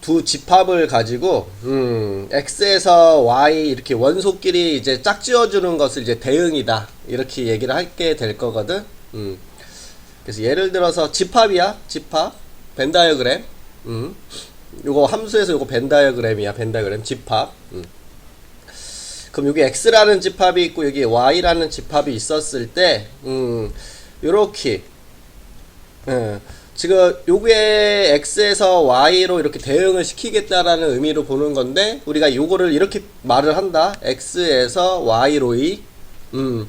두 집합을 가지고 x에서 y 이렇게 원소끼리 이제 짝지어주는 것을 이제 대응이다 이렇게 얘기를 하게 될 거거든. 그래서 예를 들어서 집합이야. 집합 벤 다이어그램. 요거 함수에서 요거 벤 다이어그램이야. 벤 다이어그램 집합. 그럼 여기 x라는 집합이 있고 여기 y라는 집합이 있었을 때 요렇게 지금 요게 x에서 y로 이렇게 대응을 시키겠다라는 의미로 보는 건데, 우리가 요거를 이렇게 말을 한다. x에서 y로이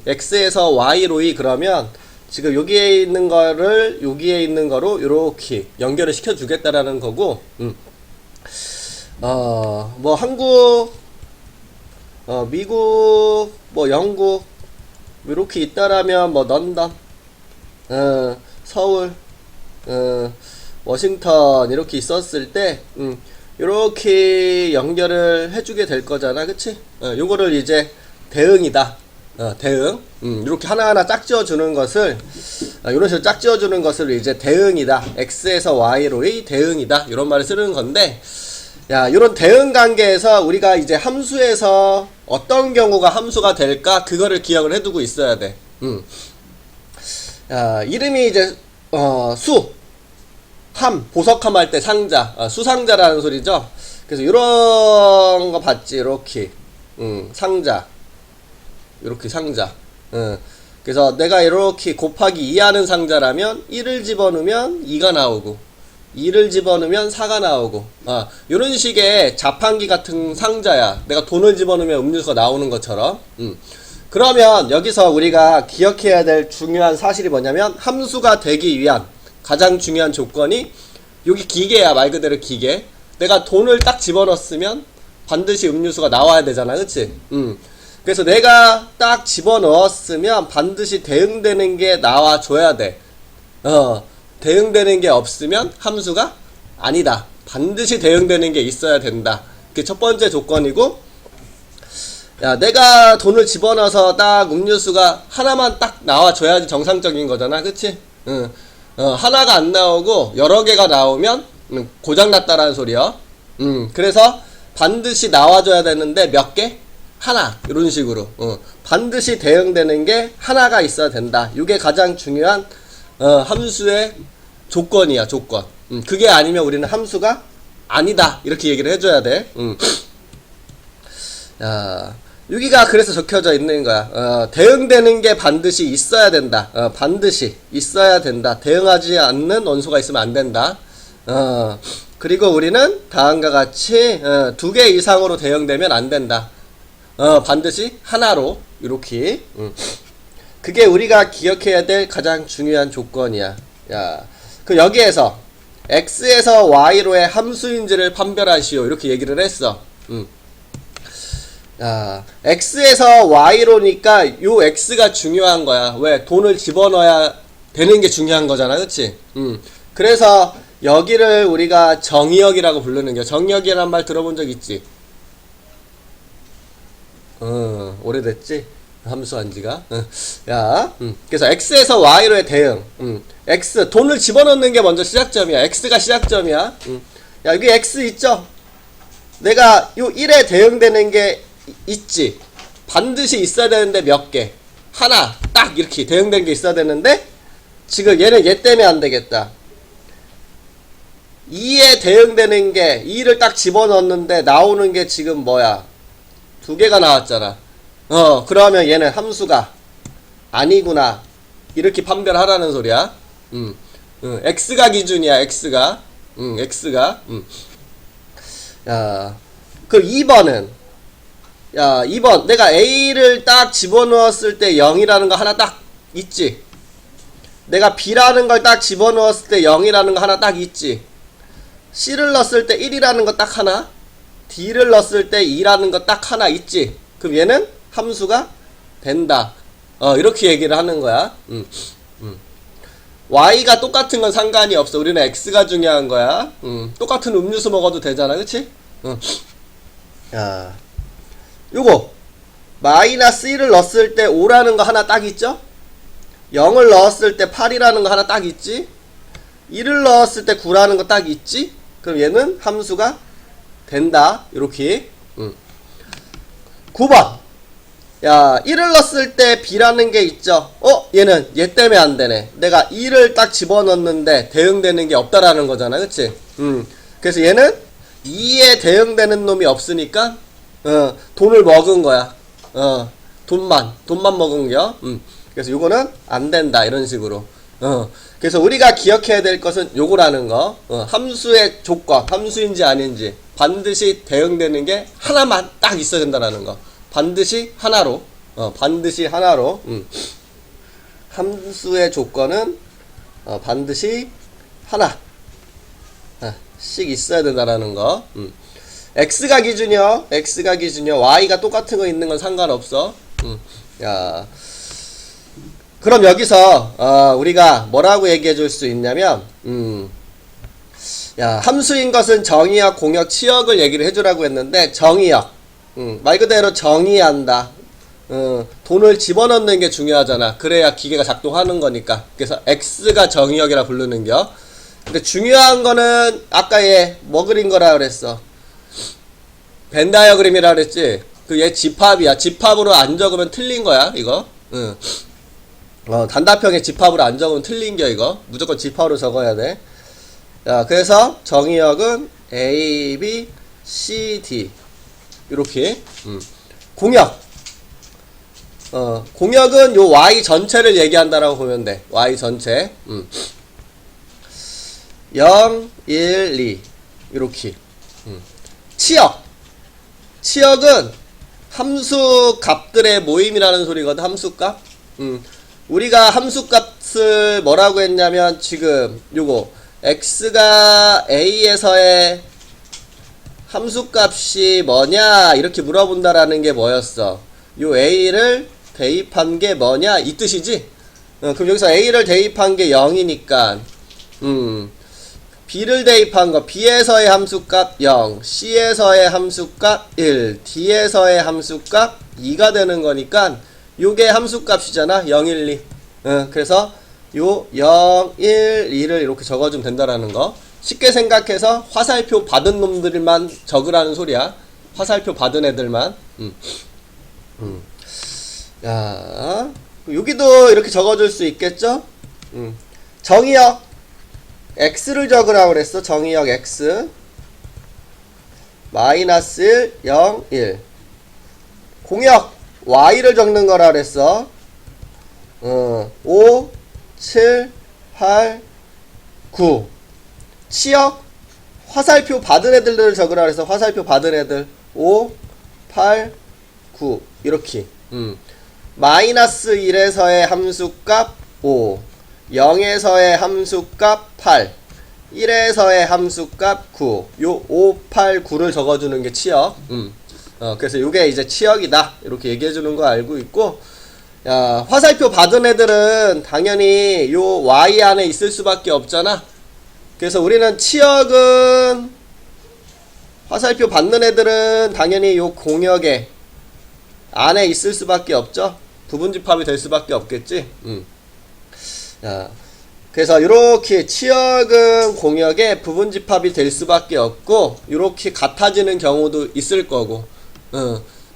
x에서 y로이 그러면 지금 여기에 있는 거를 여기에 있는 거로 요렇게 연결을 시켜 주겠다라는 거고, 뭐 한국, 미국, 뭐 영국 이렇게 있다라면 뭐 런던, 서울, 워싱턴 이렇게 있었을 때 이렇게 연결을 해주게 될 거잖아, 그치? 요거를 이제 대응이다. 대응. 이렇게 하나하나 짝지어 주는 것을 이런 식으로 짝지어 주는 것을 이제 대응이다. x에서 y로의 대응이다. 이런 말을 쓰는 건데, 야, 이런 대응 관계에서 우리가 이제 함수에서 어떤 경우가 함수가 될까 그거를 기억을 해두고 있어야 돼. 야, 이름이 이제 수, 함, 보석함 할 때 상자, 수상자라는 소리죠. 그래서 이런 거 봤지, 이렇게, 상자, 이렇게 상자. 그래서 내가 이렇게 곱하기 2 하는 상자라면 1을 집어넣으면 2가 나오고 2를 집어넣으면 4가 나오고, 이런 식의 자판기 같은 상자야. 내가 돈을 집어넣으면 음료수가 나오는 것처럼. 그러면 여기서 우리가 기억해야 될 중요한 사실이 뭐냐면, 함수가 되기 위한 가장 중요한 조건이 여기 기계야. 말 그대로 기계. 내가 돈을 딱 집어넣었으면 반드시 음료수가 나와야 되잖아, 그치? 그래서 내가 딱 집어넣었으면 반드시 대응되는 게 나와줘야 돼. 대응되는 게 없으면 함수가 아니다. 반드시 대응되는 게 있어야 된다. 그게 첫 번째 조건이고, 야, 내가 돈을 집어넣어서 딱 음료수가 하나만 딱 나와줘야지 정상적인 거잖아, 그치? 하나가 안 나오고 여러 개가 나오면 고장났다라는 소리야. 그래서 반드시 나와줘야 되는데 몇 개? 하나. 이런 식으로 반드시 대응되는 게 하나가 있어야 된다. 이게 가장 중요한 함수의 조건이야, 조건. 그게 아니면 우리는 함수가 아니다 이렇게 얘기를 해줘야 돼. 야, 여기가 그래서 적혀져 있는 거야. 대응되는 게 반드시 있어야 된다. 반드시 있어야 된다. 대응하지 않는 원소가 있으면 안 된다. 그리고 우리는 다음과 같이 2개 이상으로 대응되면 안 된다. 반드시 하나로 이렇게. 그게 우리가 기억해야 될 가장 중요한 조건이야. 야, 그 여기에서 x에서 y로의 함수인지를 판별하시오 이렇게 얘기를 했어. 야, x에서 y로니까 요 x가 중요한 거야. 왜? 돈을 집어넣어야 되는 게 중요한 거잖아, 그치? 그래서 여기를 우리가 정의역이라고 부르는 거야. 정의역이라는 말 들어본 적 있지? 오래됐지? 함수한 지가. 야, 그래서 x에서 y로의 대응. x, 돈을 집어넣는 게 먼저 시작점이야. x가 시작점이야. 야, 여기 x 있죠? 내가 요 1에 대응되는 게 있지. 반드시 있어야 되는데 몇 개? 하나. 딱 이렇게 대응된 게 있어야 되는데, 지금 얘는 얘 때문에 안 되겠다. 2에 대응되는 게 2를 딱 집어넣었는데 나오는 게 지금 뭐야? 2개가 나왔잖아. 그러면 얘는 함수가 아니구나 이렇게 판별하라는 소리야. x가 기준이야. x가. x가. 야, 그 2번은, 야, 2번 내가 a를 딱 집어넣었을 때 0이라는 거 하나 딱 있지. 내가 b라는 걸 딱 집어넣었을 때 0이라는 거 하나 딱 있지. c를 넣었을 때 1이라는 거 딱 하나, d를 넣었을 때 2라는 거 딱 하나 있지. 그럼 얘는 함수가 된다. 이렇게 얘기를 하는 거야. y가 똑같은 건 상관이 없어. 우리는 x가 중요한 거야. 똑같은 음료수 먹어도 되잖아, 그치? 야, 요거 마이너스 1을 넣었을 때 5라는 거 하나 딱 있죠? 0을 넣었을 때 8이라는 거 하나 딱 있지? 1을 넣었을 때 9라는 거 딱 있지? 그럼 얘는 함수가 된다. 이렇게. 9번. 야, 1을 넣었을 때 B라는 게 있죠? 얘는 얘 때문에 안 되네. 내가 2를 딱 집어넣는데 대응되는 게 없다라는 거잖아. 그치? 그래서 얘는 2에 대응되는 놈이 없으니까, 돈을 먹은 거야. 돈만 먹은 겨. 그래서 요거는 안 된다. 이런 식으로. 그래서 우리가 기억해야 될 것은 요거라는 거. 함수의 조건, 함수인지 아닌지 반드시 대응되는 게 하나만 딱 있어야 된다라는 거. 반드시 하나로. 반드시 하나로. 함수의 조건은 반드시 하나 씩 있어야 된다라는 거. x가 기준이요. x가 기준이요. y가 똑같은 거 있는 건 상관없어. 야. 그럼 여기서 우리가 뭐라고 얘기해 줄 수 있냐면 야, 함수인 것은 정의역, 공역, 치역을 얘기를 해주라고 했는데 정의역, 말 그대로 정의한다. 돈을 집어넣는 게 중요하잖아. 그래야 기계가 작동하는 거니까. 그래서 x가 정의역이라 부르는겨. 근데 중요한 거는 아까 얘 뭐 그린 거라 그랬어? 벤 다이어그램이라 그랬지. 그 얘 집합이야. 집합으로 안 적으면 틀린 거야 이거. 단답형의 집합으로 안 적으면 틀린겨 이거. 무조건 집합으로 적어야 돼. 자, 그래서 정의역은 A, B, C, D 이렇게. 공역. 공역은 요 Y 전체를 얘기한다라고 보면 돼. Y 전체. 0, 1, 2 이렇게. 치역. 치역은 함수 값들의 모임이라는 소리거든. 함수값. 우리가 함수값을 뭐라고 했냐면 지금 요거 x가 a에서의 함수값이 뭐냐 이렇게 물어본다라는 게 뭐였어? 요 a를 대입한 게 뭐냐 이 뜻이지? 그럼 여기서 a를 대입한 게 0이니까 b를 대입한 거 b에서의 함수값 0, c에서의 함수값 1, d에서의 함수값 2가 되는 거니까 요게 함수값이잖아. 0, 1, 2. 그래서 요 0, 1, 2를 이렇게 적어주면 된다라는 거. 쉽게 생각해서 화살표 받은 놈들만 적으라는 소리야. 화살표 받은 애들만. 야, 여기도 이렇게 적어줄 수 있겠죠? 정의역 x를 적으라고 그랬어. 정의역 x 마이너스 1, 0, 1. 공역 y를 적는 거라 그랬어. 5, 7, 8, 9. 치역 화살표 받은 애들을 적으라 그래서 화살표 받은 애들 5, 8, 9 이렇게. 마이너스 1에서의 함수값 5, 0에서의 함수값 8, 1에서의 함수값 9. 요 5, 8, 9를 적어주는 게 치역. 그래서 요게 이제 치역이다 이렇게 얘기해 주는 거 알고 있고, 야, 화살표 받은 애들은 당연히 요 y 안에 있을 수밖에 없잖아. 그래서 우리는 치역은 화살표 받는 애들은 당연히 요 공역에 안에 있을 수밖에 없죠. 부분집합이 될 수밖에 없겠지. 야, 그래서 이렇게 치역은 공역에 부분집합이 될 수밖에 없고 이렇게 같아지는 경우도 있을 거고.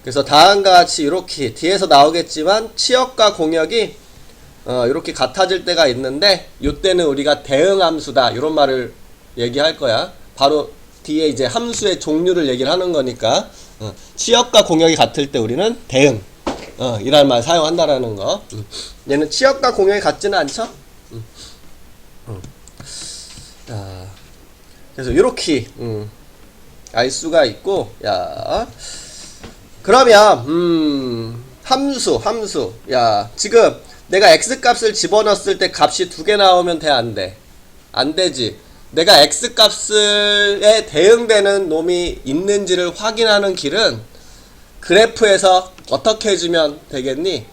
그래서 다음과 같이 이렇게 뒤에서 나오겠지만 치역과 공역이 이렇게 같아질 때가 있는데 요때는 우리가 대응함수다 이런 말을 얘기할 거야. 바로 뒤에 이제 함수의 종류를 얘기를 하는 거니까 치역과 공역이 같을 때 우리는 대응 이란 말 사용한다라는 거. 얘는 치역과 공역이 같지는 않죠? 자, 그래서 이렇게 알 수가 있고, 야, 그러면 함수 야, 지금 내가 x값을 집어넣었을 때 값이 두 개 나오면 돼, 안 돼? 안 되지. 내가 x값에 대응되는 놈이 있는지를 확인하는 길은 그래프에서 어떻게 해주면 되겠니?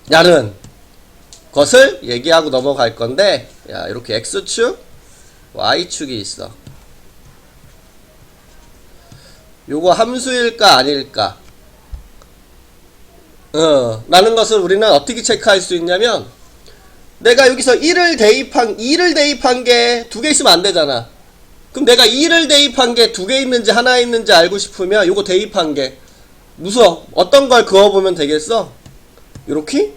라는 것을 얘기하고 넘어갈 건데, 야, 이렇게 x축, y축이 있어. 요거 함수일까 아닐까? 라는 것을 우리는 어떻게 체크할 수 있냐면 내가 여기서 2를 대입한 게 두 개 있으면 안 되잖아. 그럼 내가 2를 대입한 게 두 개 있는지 하나 있는지 알고 싶으면 요거 대입한 게 무서 어떤 걸 그어보면 되겠어? 요렇게?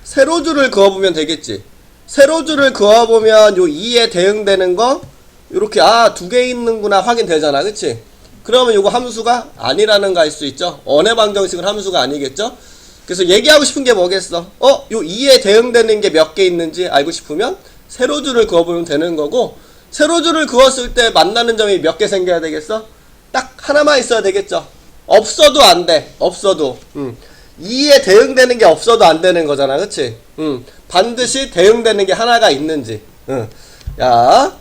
세로줄을 그어보면 되겠지. 세로줄을 그어보면 요 2에 대응되는 거 요렇게 두 개 있는구나 확인되잖아. 그치? 그러면 요거 함수가 아니라는 거 알 수 있죠. 언해 방정식은 함수가 아니겠죠. 그래서 얘기하고 싶은 게 뭐겠어? 요 2에 대응되는 게 몇 개 있는지 알고 싶으면 세로줄을 그어보면 되는 거고, 세로줄을 그었을 때 만나는 점이 몇 개 생겨야 되겠어? 딱 하나만 있어야 되겠죠. 없어도 안 돼. 없어도. 2에 대응되는 게 없어도 안 되는 거잖아. 그치? 반드시 대응되는 게 하나가 있는지. 야,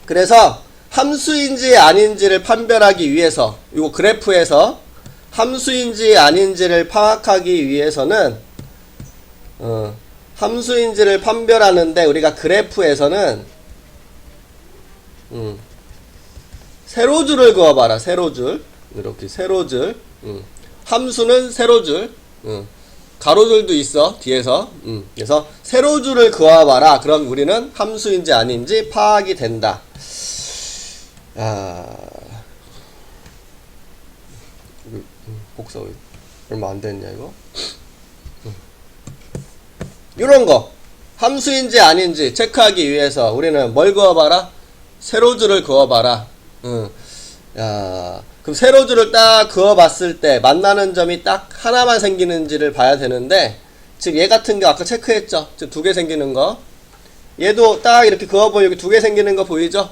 그래서 함수인지 아닌지를 판별하기 위해서, 이거 그래프에서 함수인지 아닌지를 파악하기 위해서는 함수인지를 판별하는데 우리가 그래프에서는 세로줄을 그어봐라. 세로줄. 이렇게 세로줄. 함수는 세로줄. 가로줄도 있어 뒤에서. 그래서 세로줄을 그어봐라. 그럼 우리는 함수인지 아닌지 파악이 된다. 복사 얼마 안 됐냐 이거? 이런 거 함수인지 아닌지 체크하기 위해서 우리는 뭘 그어봐라? 세로줄을 그어봐라. 그럼 세로줄을 딱 그어봤을 때 만나는 점이 딱 하나만 생기는지를 봐야 되는데, 즉 얘 같은 거 아까 체크했죠? 즉 두 개 생기는 거. 얘도 딱 이렇게 그어보면 여기 두 개 생기는 거 보이죠?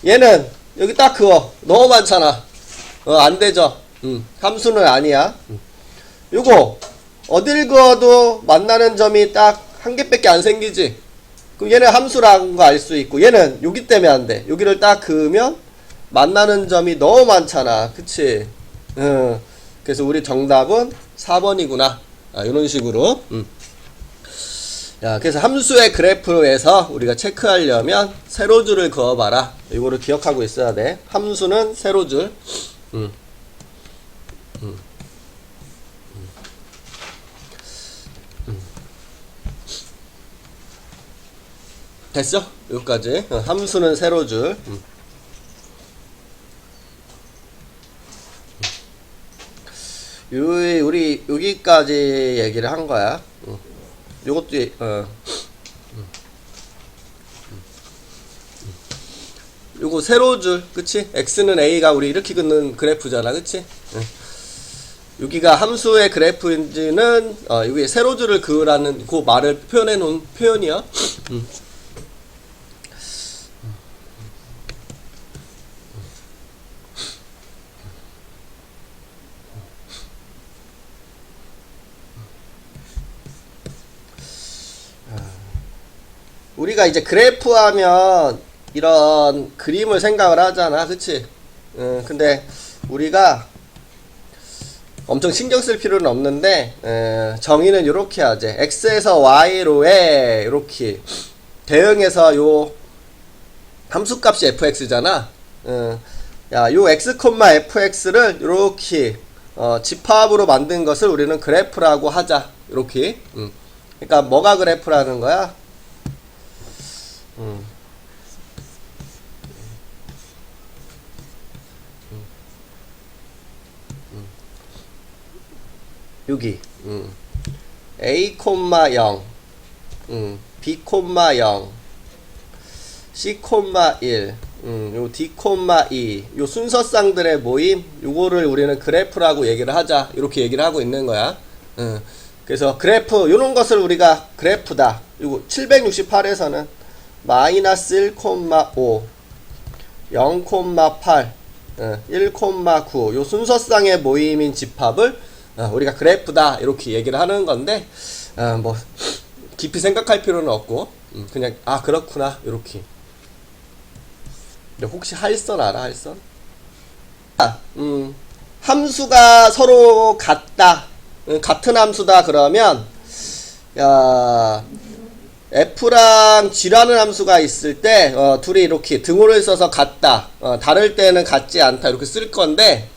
얘는 여기 딱 그어. 너무 많잖아. 안 되죠? 함수는 아니야. 요거 어딜 그어도 만나는 점이 딱 한 개밖에 안 생기지. 그럼 얘는 함수라는 거 알 수 있고, 얘는 여기 때문에 안 돼. 여기를 딱 그으면 만나는 점이 너무 많잖아. 그치? 그래서 우리 정답은 4번이구나. 이런 식으로. 그래서 함수의 그래프에서 우리가 체크하려면 세로줄을 그어봐라. 이거를 기억하고 있어야 돼. 함수는 세로줄. 됐어? 여기까지. 함수는 세로줄. 우리 여기까지 얘기를 한 거야. 요것도 요거 세로줄, 그치? x는 a가 우리 이렇게 긋는 그래프잖아, 그치? 여기가 함수의 그래프인지는 여기 세로줄을 그으라는 그 말을 표현해 놓은 표현이야. 우리가 이제 그래프 하면 이런 그림을 생각을 하잖아. 그치? 근데 우리가 엄청 신경 쓸 필요는 없는데, 정의는 요렇게 하지. x에서 y로에 요렇게 대응해서 요 함수값이 fx잖아. 요 x, fx를 요렇게 집합으로 만든 것을 우리는 그래프라고 하자. 요렇게. 그러니까 뭐가 그래프라는 거야? 여기 a, 0 b, 0 c, 1 요 d, 2 요 순서쌍들의 모임, 요거를 우리는 그래프라고 얘기를 하자. 이렇게 얘기를 하고 있는 거야. 그래서 그래프 요런 것을 우리가 그래프다. 요거 768에서는 마이너스 1,5 0,8 1,9 요 순서쌍의 모임인 집합을 우리가 그래프다 이렇게 얘기를 하는 건데, 뭐 깊이 생각할 필요는 없고 그냥 그렇구나 이렇게. 혹시 할선 알아? 할선? 함수가 서로 같다, 같은 함수다 그러면 f랑 g라는 함수가 있을 때 둘이 이렇게 등호를 써서 같다, 다를 때는 같지 않다 이렇게 쓸 건데,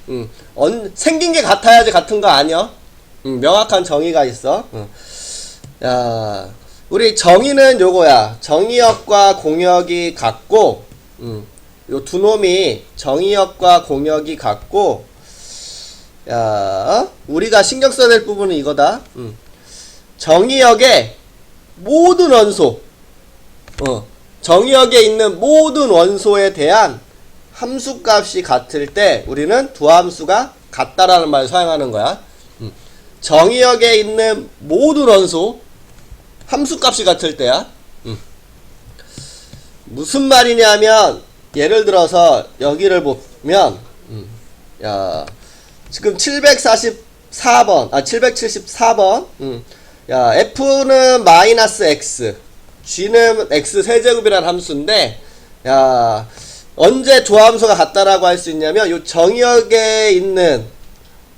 생긴 게 같아야지 같은 거 아니야. 명확한 정의가 있어. 우리 정의는 요거야. 정의역과 공역이 같고, 요 두 놈이 정의역과 공역이 같고, 야, 우리가 신경 써야 될 부분은 이거다. 정의역의 모든 원소, 정의역에 있는 모든 원소에 대한 함수값이 같을 때 우리는 두 함수가 같다라는 말을 사용하는 거야. 정의역에 있는 모든 원소 함수값이 같을 때야. 무슨 말이냐면 예를 들어서 여기를 보면 야, 지금 744번, 774번. 야, F는 마이너스 X, G는 X 세제곱이라는 함수인데, 야, 언제 두 함수가 같다라고 할 수 있냐면, 요 정의역에 있는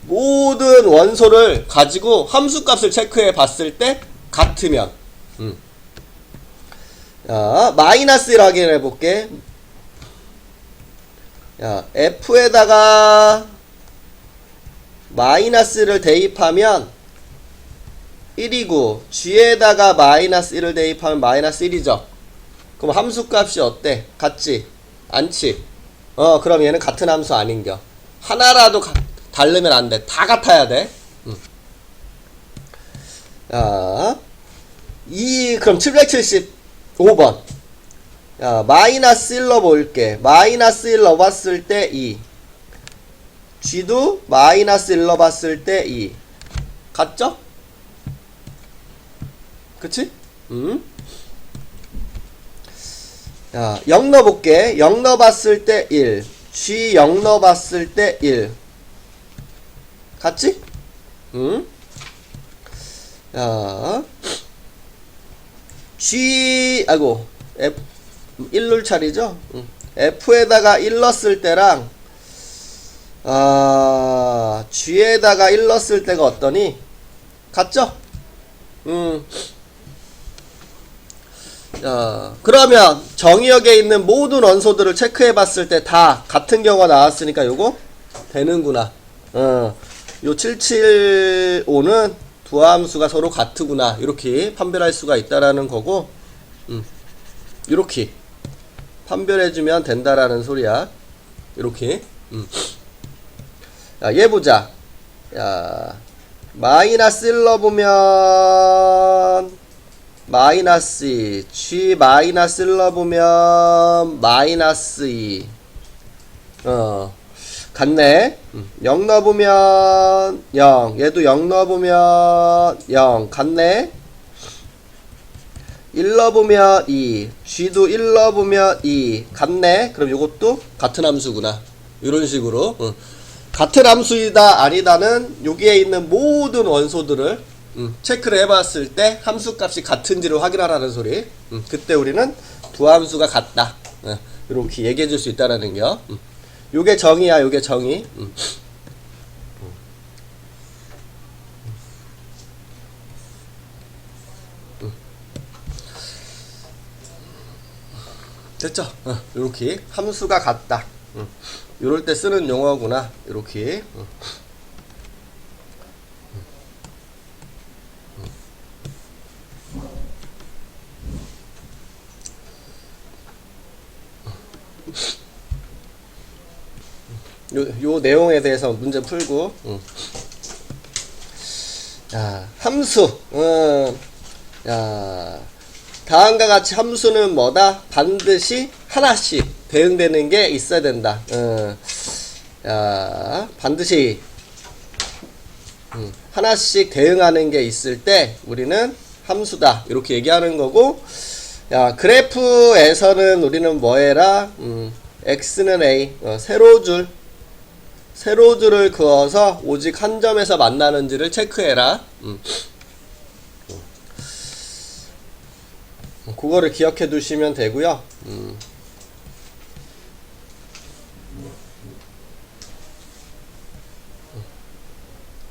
모든 원소를 가지고 함수값을 체크해 봤을 때, 같으면. 야, 마이너스 1 확인해 볼게. 야, F에다가 마이너스를 대입하면 1이고 G에다가 마이너스 1을 대입하면 마이너스 1이죠. 그럼 함수값이 어때? 같지? 않지? 그럼 얘는 같은 함수 아닌겨. 하나라도 다르면 안 돼. 다 같아야 돼. 자, 그럼 775번. 야, 마이너스 1 넣어볼게. 마이너스 1 넣어봤을 때 2. G도 마이너스 1 넣어봤을 때 2. 같죠? 그치? 야, 0 넣어볼게. 0 넣어봤을 때 1. G 0 넣어봤을 때 1. 같지? 야, G, F, 1룰 차리죠? F에다가 1 넣었을 때랑, G에다가 1 넣었을 때가 어떠니? 같죠? 자, 그러면 정의역에 있는 모든 원소들을 체크해 봤을 때 다 같은 경우가 나왔으니까 요거 되는구나. 요 775는 두 함수가 서로 같으구나. 이렇게 판별할 수가 있다라는 거고, 이렇게 판별해주면 된다라는 소리야. 이렇게. 야, 얘 보자. 야, 마이너스 1 넣어보면 마이너스 2, G 마이너스 1 넣어보면 마이너스 2. 같네. 0 넣어보면 0. 얘도 0 넣어보면 0. 같네. 1 넣어보면 2. G도 1 넣어보면 2. 같네. 그럼 요것도 같은 함수구나. 이런 식으로. 같은 함수이다 아니다는 여기에 있는 모든 원소들을 체크를 해봤을 때 함수값이 같은지를 확인하라는 소리. 그때 우리는 두 함수가 같다. 이렇게 얘기해 줄 수 있다라는 거. 요게 정의야. 요게 정의. 됐죠? 요렇게 함수가 같다. 요럴 때 쓰는 용어구나. 요렇게. 요 내용에 대해서 문제 풀고. 자, 함수. 야, 다음과 같이 함수는 뭐다? 반드시 하나씩 대응되는 게 있어야 된다. 야, 반드시 하나씩 대응하는 게 있을 때 우리는 함수다. 이렇게 얘기하는 거고, 야, 그래프에서는 우리는 뭐 해라? x는 a, 세로줄을 그어서 오직 한 점에서 만나는지를 체크해라. 그거를 기억해 두시면 되고요.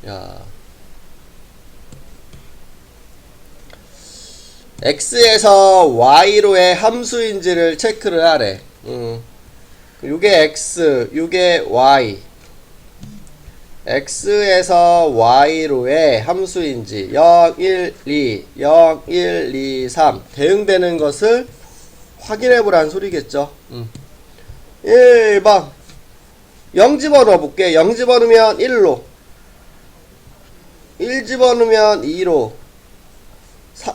야, x에서 y로의 함수인지를 체크를 하래. 요게 x, 요게 y. x에서 y로의 함수인지 0, 1, 2, 0, 1, 2, 3 대응되는 것을 확인해보라는 소리겠죠. 1번 0 집어넣어 볼게. 0 집어넣으면 1로, 1 집어넣으면 2로,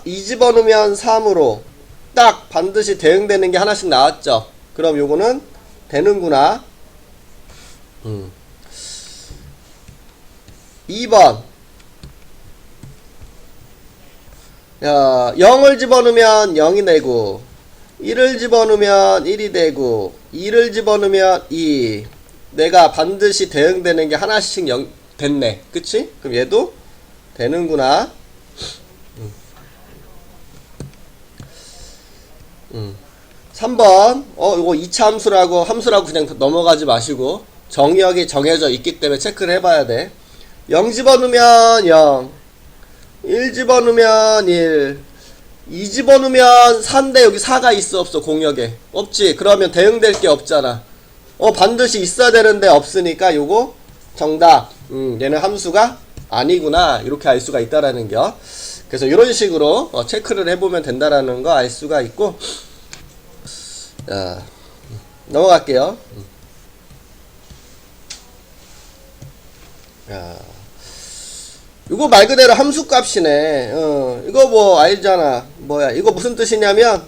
2 집어넣으면 3으로 딱 반드시 대응되는 게 하나씩 나왔죠. 그럼 요거는 되는구나. 2번 0을 집어넣으면 0이 되고, 1을 집어넣으면 1이 되고, 2를 집어넣으면 2. 내가 반드시 대응되는 게 하나씩 됐네. 그치? 그럼 얘도 되는구나. 3번 이거 2차 함수라고 그냥 넘어가지 마시고 정의역이 정해져 있기 때문에 체크를 해봐야 돼. 0 집어넣으면 0, 1 집어넣으면 1, 2 집어넣으면 4인데 여기 4가 있어 없어? 공역에 없지. 그러면 대응될 게 없잖아. 반드시 있어야 되는데 없으니까 요거 정답. 얘는 함수가 아니구나, 이렇게 알 수가 있다라는 거. 그래서 이런 식으로 체크를 해보면 된다라는 거 알 수가 있고. 자, 넘어갈게요. 이거 말 그대로 함수 값이네. 이거 뭐 알잖아. 뭐야 이거 무슨 뜻이냐면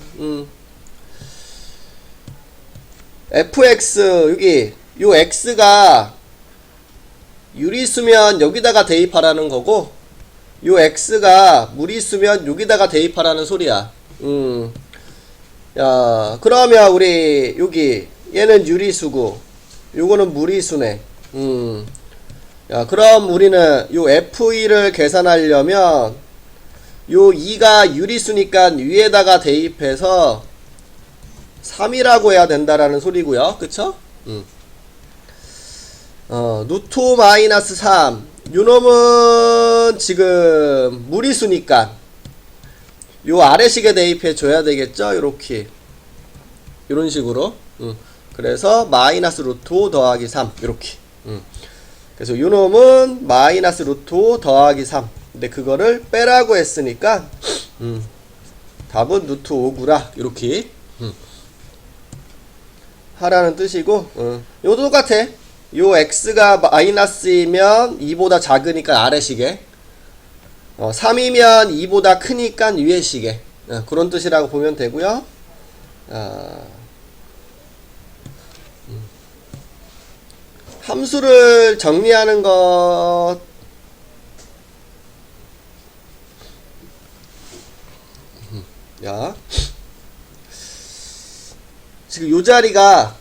fx 여기 요 x가 유리수면 여기다가 대입하라는 거고, 요 x가 무리수면 여기다가 대입하라는 소리야. 야, 그러면 우리 여기 얘는 유리수고 요거는 무리수네. 야, 그럼 우리는 요 f2를 계산하려면 요 2가 유리수니까 위에다가 대입해서 3이라고 해야 된다라는 소리고요. 그쵸? 루트 마이너스 3 요놈은 지금 무리수니까 요 아래식에 대입해 줘야 되겠죠. 요렇게 요런 식으로. 그래서 마이너스 루트 5 더하기 3 요렇게. 그래서 요놈은 마이너스 루트 5 더하기 3. 근데 그거를 빼라고 했으니까 답은 루트 5구라 요렇게 하라는 뜻이고. 요도 똑같아. 요 x가 마이너스이면 2보다 작으니까 아래식에, 3이면 2보다 크니까 위에식에, 그런 뜻이라고 보면 되고요. 함수를 정리하는 것, 야, 지금 요 자리가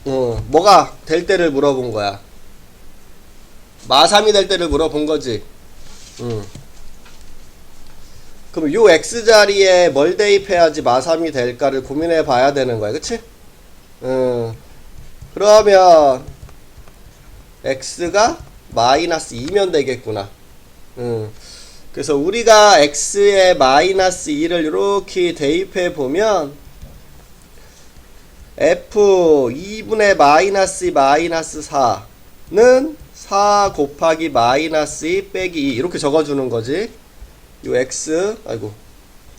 뭐가 될 때를 물어본 거야. 마3이 될 때를 물어본 거지. 그럼 요 x자리에 뭘 대입해야지 마3이 될까를 고민해 봐야 되는 거야. 그치? 그러면 x가 마이너스 2면 되겠구나. 그래서 우리가 x에 마이너스 2를 이렇게 대입해 보면 f 2분의 마이너스 2 마이너스 4는 4 곱하기 마이너스 2 빼기 2 이렇게 적어주는 거지. 요 x, 아이고,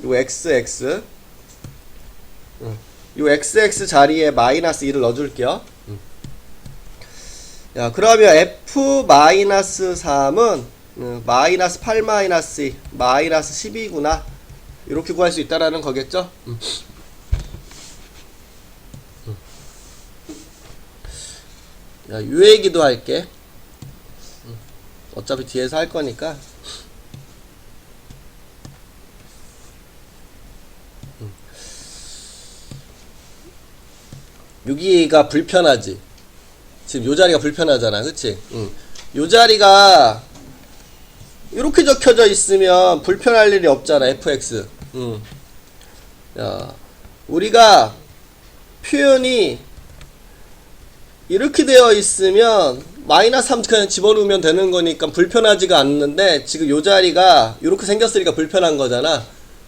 요 xx, 요 xx 자리에 마이너스 2를 넣어줄게요. 야, 그러면 f 마이너스 3은 마이너스 8 마이너스 2 마이너스 12구나 이렇게 구할 수 있다라는 거겠죠. 야, 요 얘기도 할게. 어차피 뒤에서 할 거니까. 여기가 불편하지. 지금 요 자리가 불편하잖아. 그치? 요 자리가 이렇게 적혀져 있으면 불편할 일이 없잖아. fx. 야, 우리가 표현이 이렇게 되어 있으면 마이너스 3 그냥 집어넣으면 되는 거니까 불편하지가 않는데, 지금 요 자리가 이렇게 생겼으니까 불편한 거잖아.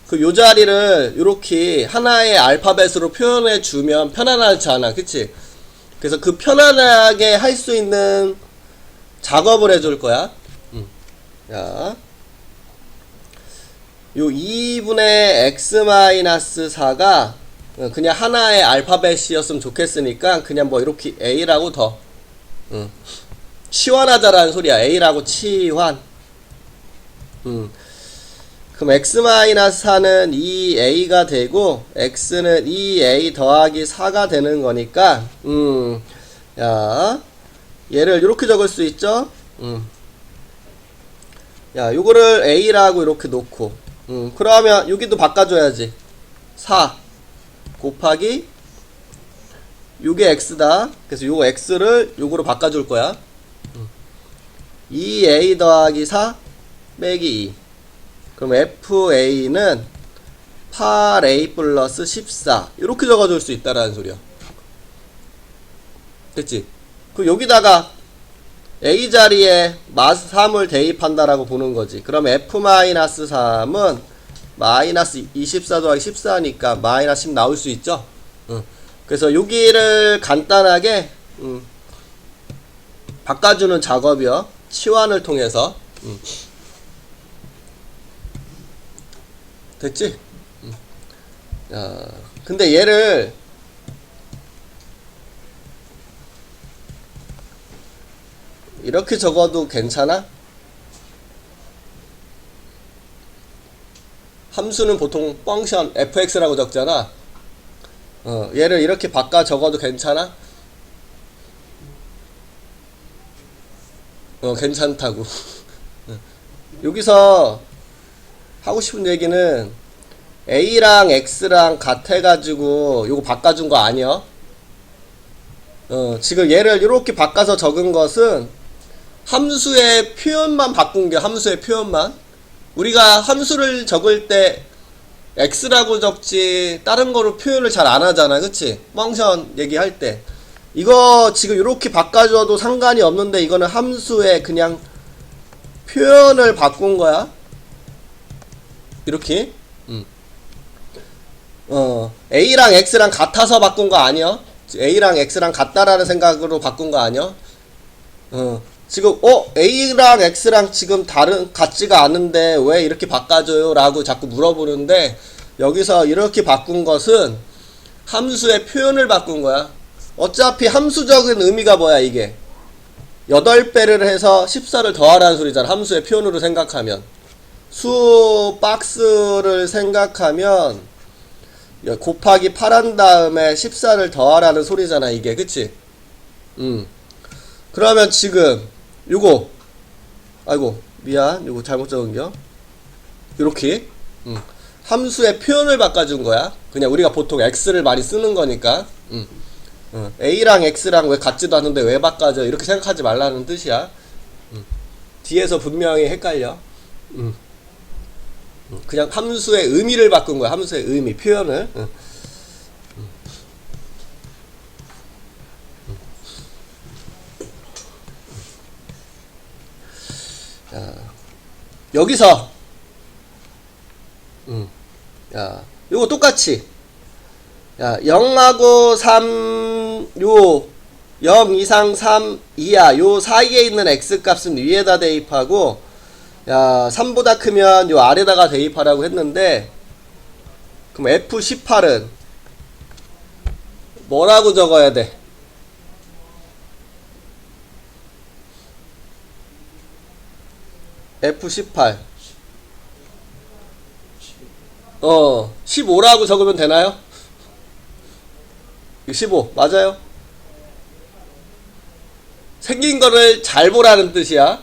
그 요 자리를 이렇게 하나의 알파벳으로 표현해 주면 편안하지 않아. 그치? 그래서 그 편안하게 할 수 있는 작업을 해줄 거야. 자, 요 2분의 x-4가 그냥 하나의 알파벳이었으면 좋겠으니까 그냥 뭐 이렇게 a라고 더 치환하자라는 소리야. a라고 치환. 그럼 x-4는 2a가 되고 x는 2a 더하기 4가 되는 거니까 야, 얘를 이렇게 적을 수 있죠. 야, 요거를 a라고 이렇게 놓고 그러면 여기도 바꿔줘야지. 4 곱하기 요게 x다. 그래서 요거 x를 요거로 바꿔줄 거야. 2a 더하기 4 빼기 2. 그럼 fa는 8a 플러스 14 이렇게 적어줄 수 있다라는 소리야. 됐지? 그 여기다가 a 자리에 마스 3을 대입한다라고 보는 거지. 그럼 f-3은 마이너스 24 더하기 14니까 마이너스 10 나올 수 있죠? 그래서 여기를 간단하게 바꿔주는 작업이요. 치환을 통해서. 됐지? 근데 얘를 이렇게 적어도 괜찮아? 함수는 보통 펑션 fx라고 적잖아. 얘를 이렇게 바꿔 적어도 괜찮아? 괜찮다고. 여기서 하고 싶은 얘기는 a랑 x랑 같아가지고 요거 바꿔준 거 아니야? 지금 얘를 이렇게 바꿔서 적은 것은 함수의 표현만 바꾼 게 함수의 표현만. 우리가 함수를 적을 때 x라고 적지 다른 거로 표현을 잘 안 하잖아. 그치? 펑션 얘기할 때 이거 지금 이렇게 바꿔줘도 상관이 없는데 이거는 함수의 그냥 표현을 바꾼 거야. 이렇게 a랑 x랑 같아서 바꾼 거 아니야? a랑 x랑 같다라는 생각으로 바꾼 거 아니야? 지금 a랑 x랑 지금 같지가 않은데 왜 이렇게 바꿔줘요? 라고 자꾸 물어보는데 여기서 이렇게 바꾼 것은 함수의 표현을 바꾼 거야. 어차피 함수적인 의미가 뭐야 이게 8배를 해서 14를 더하라는 소리잖아. 함수의 표현으로 생각하면 수 박스를 생각하면 곱하기 8한 다음에 14를 더하라는 소리잖아 이게. 그치? 그러면 지금 요거 아이고 미안 요거 잘못 적은겨. 요렇게 함수의 표현을 바꿔준 거야. 그냥 우리가 보통 x를 많이 쓰는 거니까 a랑 x랑 왜 같지도 않은데 왜 바꿔줘 이렇게 생각하지 말라는 뜻이야. 뒤에서 분명히 헷갈려. 그냥 함수의 의미를 바꾼 거야. 함수의 의미 표현을. 자, 여기서 야, 요거 똑같이 야, 0하고 3 요 0 이상 3 이하 요 사이에 있는 x 값은 위에다 대입하고 야 3보다 크면 요 아래다가 대입하라고 했는데 그럼 F18은 뭐라고 적어야 돼? F18 15라고 적으면 되나요? 15 맞아요? 생긴 거를 잘 보라는 뜻이야.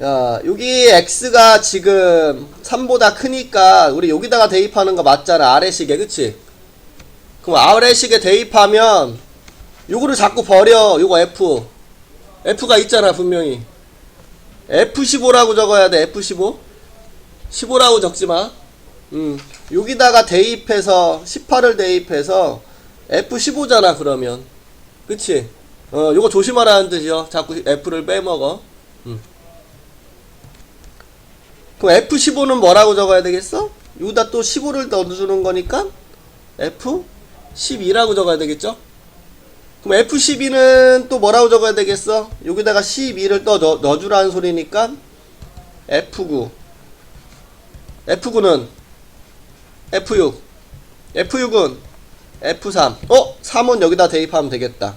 야, 여기 x가 지금 3보다 크니까 우리 여기다가 대입하는 거 맞잖아. 아래식에. 그치? 그럼 아래식에 대입하면 요거를 자꾸 버려. 요거 F가 있잖아 분명히. F15라고 적어야 돼. F15 15라고 적지마. 여기다가 대입해서 18을 대입해서 F15잖아 그러면. 그치? 요거 조심하라는 뜻이요. 자꾸 F를 빼먹어. 그럼 F15는 뭐라고 적어야 되겠어? 여기다 또 15를 넣어주는 거니까 F 12라고 적어야 되겠죠? 그럼 F12는 또 뭐라고 적어야 되겠어? 여기다가 12를 또 넣어주라는 소리니까 F9. F9는 F6. F6은 F3. 3은 여기다 대입하면 되겠다.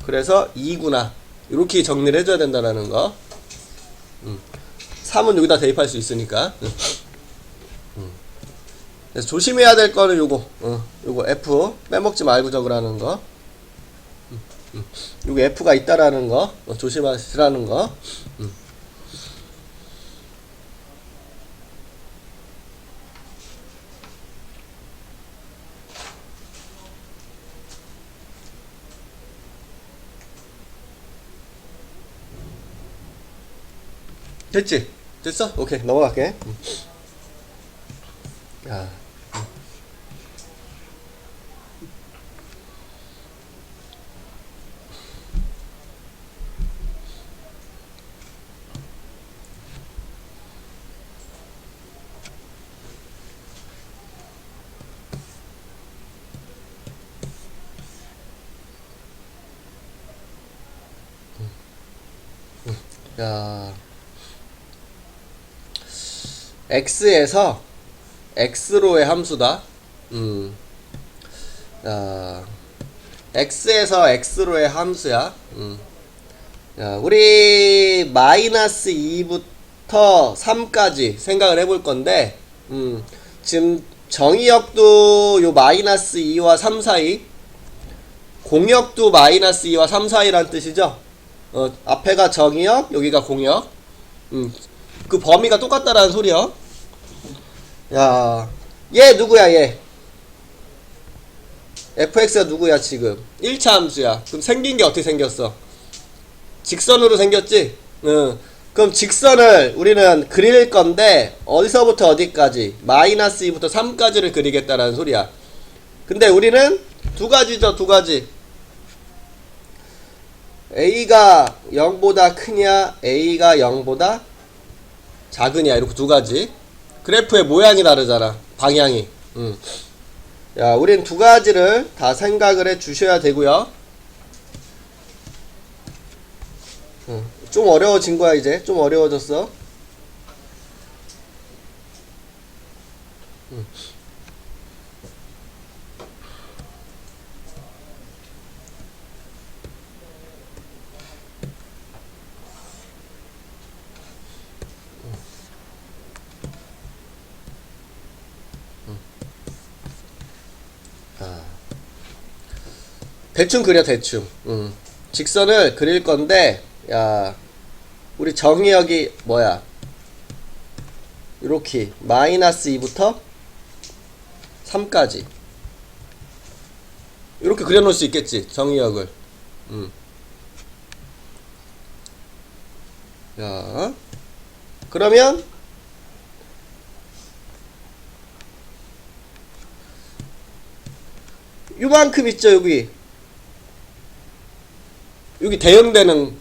그래서 2구나. 이렇게 정리를 해줘야 된다는 거. 3은 여기다 대입할 수 있으니까. 그래서 조심해야 될 거는 요거. 요거 F 빼먹지 말고 적으라는 거. 요거 F가 있다라는 거. 조심하시라는 거. 됐지? 됐어? 오케이, 넘어갈게. 야. 야. x에서 x로의 함수다. 야, x에서 x로의 함수야. 야, 우리 마이너스 2부터 3까지 생각을 해볼 건데, 지금 정의역도 요 마이너스 2와 3 사이, 공역도 마이너스 2와 3 사이란 뜻이죠. 앞에가 정의역, 여기가 공역. 그 범위가 똑같다라는 소리야. 야, 얘 누구야, 얘? fx가 누구야, 지금? 1차 함수야. 그럼 생긴 게 어떻게 생겼어? 직선으로 생겼지? 그럼 직선을 우리는 그릴 건데, 어디서부터 어디까지? 마이너스 2부터 3까지를 그리겠다라는 소리야. 근데 우리는 두 가지죠, 두 가지. a가 0보다 크냐, a가 0보다 작으냐, 이렇게 두 가지. 그래프의 모양이 다르잖아, 방향이. 야, 우린 두 가지를 다 생각을 해 주셔야 되고요. 좀 어려워진 거야, 이제. 좀 어려워졌어. 대충 그려, 대충. 직선을 그릴 건데, 야, 우리 정의역이 뭐야? 요렇게 마이너스 2부터 3까지 이렇게 그려놓을 수 있겠지, 정의역을. 야, 그러면 요만큼 있죠, 여기 대응되는,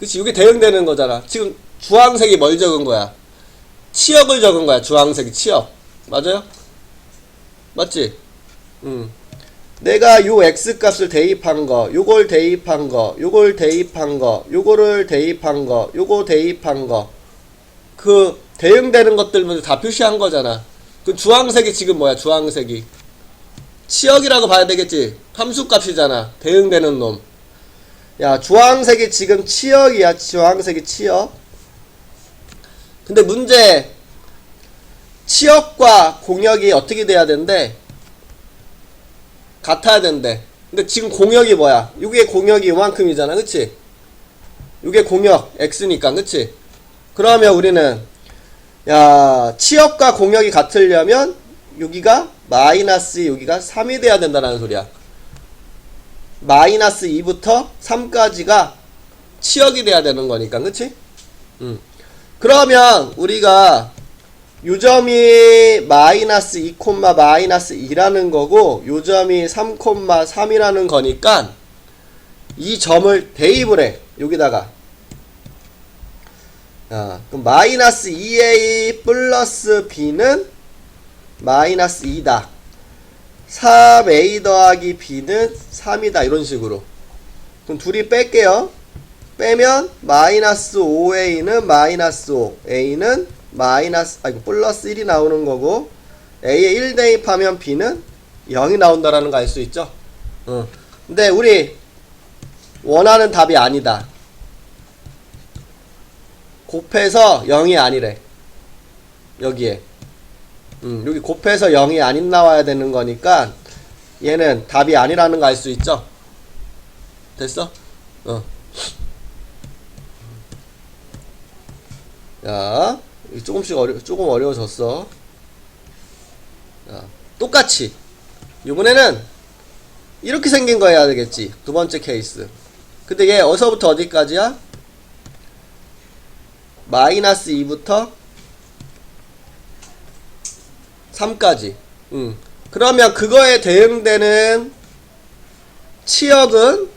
그치, 여기 대응되는 거잖아. 지금 주황색이 뭘 적은 거야? 치역을 적은 거야, 주황색이 치역. 맞아요? 맞지? 내가 요 x 값을 대입한 거, 요걸 대입한 거, 요걸 대입한 거, 요거를 대입한 거, 요거 대입한 거, 그 대응되는 것들만 다 표시한 거잖아. 그 주황색이 지금 뭐야, 주황색이? 치역이라고 봐야 되겠지? 함수 값이잖아, 대응되는 놈. 야, 주황색이 지금 치역이야, 주황색이 치역. 근데 문제, 치역과 공역이 어떻게 돼야 된대? 같아야 된대. 근데 지금 공역이 뭐야? 이게 공역이 요만큼이잖아, 그치? 이게 공역 x니까, 그치? 그러면 우리는, 야, 치역과 공역이 같으려면 여기가 마이너스, 여기가 3이 돼야 된다는 소리야. 마이너스 2부터 3까지가 치역이 돼야 되는 거니까, 그치? 그러면 우리가 요점이 마이너스 2, 마이너스 2라는 거고, 요점이 3, 3이라는 거니까 이 점을 대입을 해, 여기다가. 그럼 마이너스 2a 플러스 b는 마이너스 2다. 3a 더하기 b는 3이다. 이런 식으로. 그럼 둘이 뺄게요. 빼면 마이너스 5a는 마이너스 5, a는 마이너스, 플러스 1이 나오는 거고, a에 1 대입하면 b는 0이 나온다라는 거 알 수 있죠? 근데 우리 원하는 답이 아니다. 곱해서 0이 아니래. 여기에. 여기 곱해서 0이 아닌 나와야 되는 거니까 얘는 답이 아니라는 거 알 수 있죠? 됐어? 야, 조금 어려워졌어. 자, 똑같이. 이번에는 이렇게 생긴 거 해야 되겠지. 두 번째 케이스. 근데 얘 어디서부터 어디까지야? 마이너스 2부터 3까지. 그러면 그거에 대응되는 치역은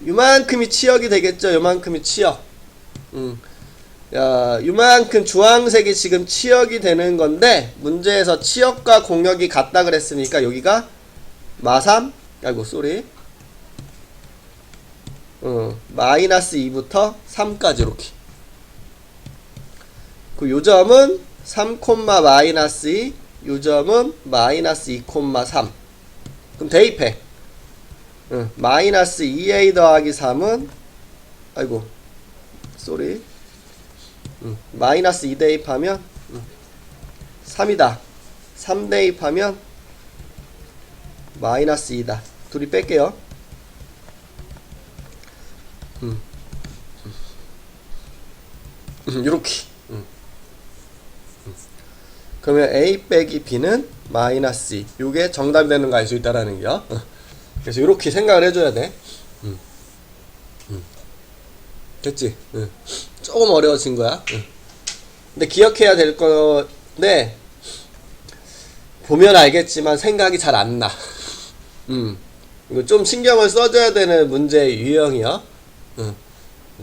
요만큼이 치역이 되겠죠. 요만큼이 치역. 야, 요만큼 주황색이 지금 치역이 되는 건데, 문제에서 치역과 공역이 같다 그랬으니까 여기가 마3, 쏘리. 마이너스 2부터 3까지 이렇게. 그 요점은 3, 마이너스 2, 요점은 마이너스 2, 3. 그럼 대입해. 마이너스 2a 더하기 3은 쏘리. 마이너스 2 대입하면 3이다. 3 대입하면 마이너스 2다. 둘이 뺄게요. 요렇게. 그러면 a 빼기 b는 마이너스 2. 요게 정답이 되는 거 알 수 있다라는 거요. 그래서 요렇게 생각을 해줘야 돼. 됐지? 조금 어려워진 거야. 근데 기억해야 될 건데, 보면 알겠지만 생각이 잘 안 나. 이거 좀 신경을 써줘야 되는 문제 유형이야.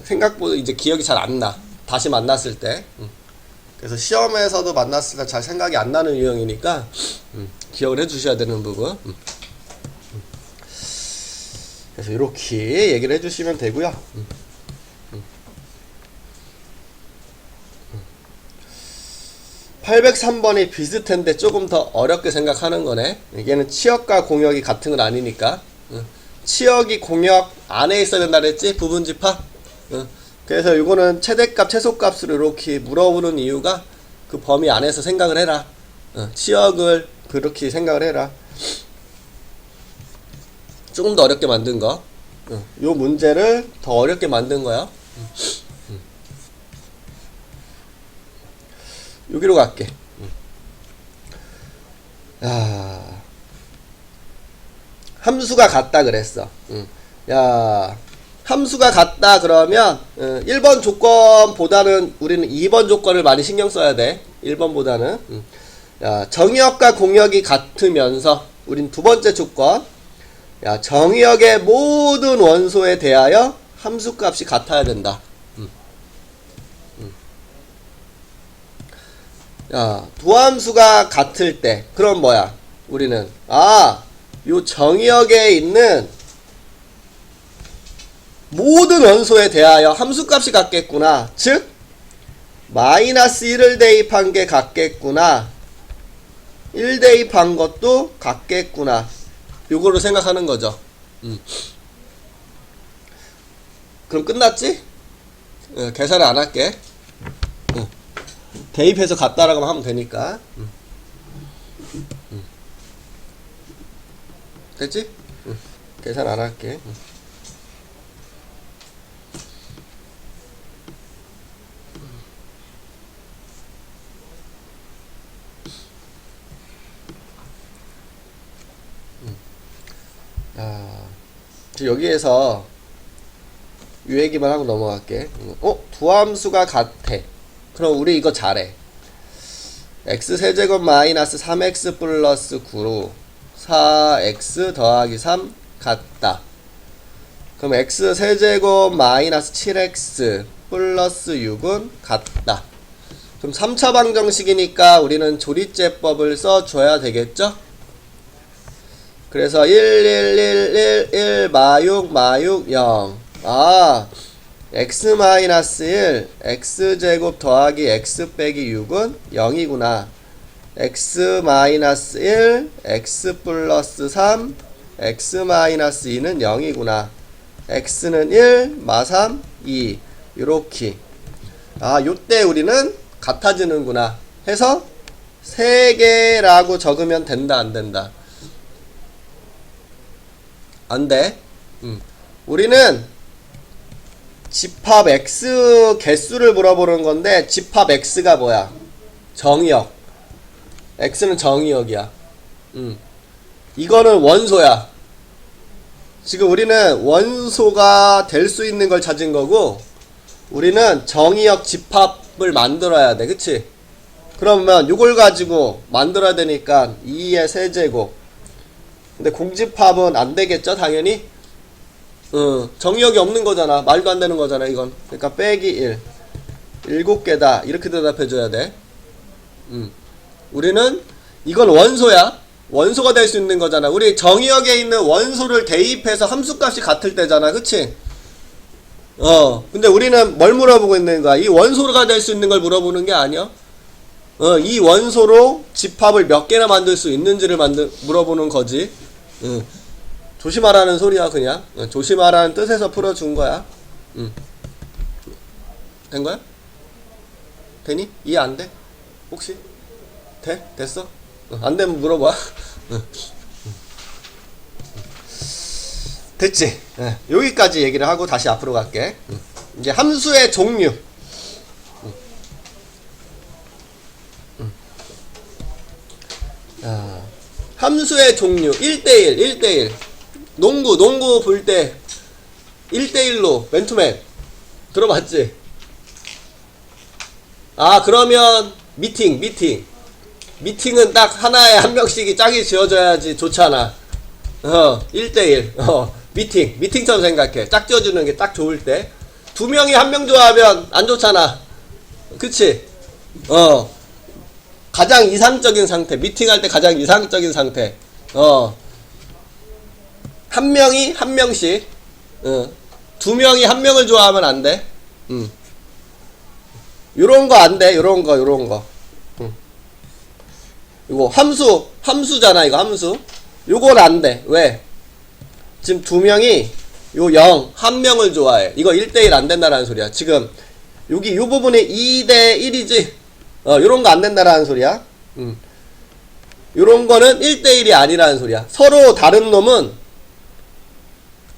생각보다 이제 기억이 잘 안 나. 다시 만났을 때. 그래서 시험에서도 만났을 때 잘 생각이 안 나는 유형이니까, 기억을 해주셔야 되는 부분. 그래서 이렇게 얘기를 해주시면 되고요. 803번이 비슷한데 조금 더 어렵게 생각하는 거네. 얘는 치역과 공역이 같은 건 아니니까. 치역이 공역 안에 있어야 된다 그랬지? 부분집합. 그래서 이거는 최대값, 최소값으로 이렇게 물어보는 이유가 그 범위 안에서 생각을 해라. 치역을 그렇게 생각을 해라. 조금 더 어렵게 만든 거. 요 문제를 더 어렵게 만든 거야. 여기로 갈게. 야, 함수가 같다 그랬어. 야, 함수가 같다 그러면 1번 조건보다는 우리는 2번 조건을 많이 신경 써야 돼. 1번보다는. 야, 정의역과 공역이 같으면서 우린 두 번째 조건. 야, 정의역의 모든 원소에 대하여 함수값이 같아야 된다. 야, 도함수가 같을 때, 그럼 뭐야? 우리는, 요 정의역에 있는 모든 원소에 대하여 함수값이 같겠구나. 즉, 마이너스 1을 대입한 게 같겠구나. 1 대입한 것도 같겠구나. 요거로 생각하는 거죠. 그럼 끝났지? 계산을 안 할게. 대입해서 같다라고 하면 되니까. 됐지? 계산 안 할게. 여기에서 이 얘기만 하고 넘어갈게. 두 함수가 같아. 그럼 우리 이거 잘해. x세제곱 마이너스 3x 플러스 9로 4x 더하기 3 같다. 그럼 x세제곱 마이너스 7x 플러스 6은 같다. 그럼 3차 방정식이니까 우리는 조리제법을 써줘야 되겠죠? 그래서 1, 1, 1, 1, 1, 마육, 마육, 0. 아, x-1, x제곱 더하기 x 빼기 6은 0이구나. x-1, x 플러스 3, x-2는 0이구나. x는 1, 마3, 2. 요렇게. 아, 요때 우리는 같아지는구나 해서 3개라고 적으면 된다, 안 된다? 안 돼. 우리는 집합 x 개수를 물어보는 건데, 집합 x가 뭐야? 정의역. x는 정의역이야. 이거는 원소야. 지금 우리는 원소가 될 수 있는 걸 찾은 거고, 우리는 정의역 집합을 만들어야 돼. 그치? 그러면 요걸 가지고 만들어야 되니까 2의 세제곱. 근데 공집합은 안 되겠죠, 당연히? 정의역이 없는 거잖아. 말도 안 되는 거잖아, 이건. 그러니까 빼기 1. 7개다. 이렇게 대답해줘야 돼. 우리는, 이건 원소야. 원소가 될 수 있는 거잖아. 우리 정의역에 있는 원소를 대입해서 함수값이 같을 때잖아. 그치? 근데 우리는 뭘 물어보고 있는 거야? 이 원소가 될 수 있는 걸 물어보는 게 아니야. 이 원소로 집합을 몇 개나 만들 수 있는지를 물어보는 거지. 조심하라는 소리야, 그냥. 조심하라는 뜻에서 풀어준 거야. 된 거야? 되니? 이해 안 돼? 혹시? 돼? 됐어? 안 되면 물어봐. 됐지? 여기까지 얘기를 하고 다시 앞으로 갈게. 이제 함수의 종류. 함수의 종류. 1대1, 1대1. 농구 볼 때 1대1로 맨투맨. 들어봤지? 아, 그러면 미팅은 딱 하나에 한 명씩이 짝이 지어져야지 좋잖아. 1대1. 미팅처럼 생각해. 짝 지어주는 게 딱 좋을 때. 2명이 한 명 좋아하면 안 좋잖아. 그치? 가장 이상적인 상태. 미팅할 때 가장 이상적인 상태. 한 명이 한 명씩. 2명이 한 명을 좋아하면 안 돼. 요런 거 안 돼. 요런 거. 이거 함수잖아, 이거 함수. 요건 안 돼. 왜? 지금 2명이 요 0, 한 명을 좋아해. 이거 1대1 안 된다라는 소리야. 지금 여기 요 부분이 2대 1이지. 요런 거 안 된다라는 소리야. 요런 거는 1대1이 아니라는 소리야. 서로 다른 놈은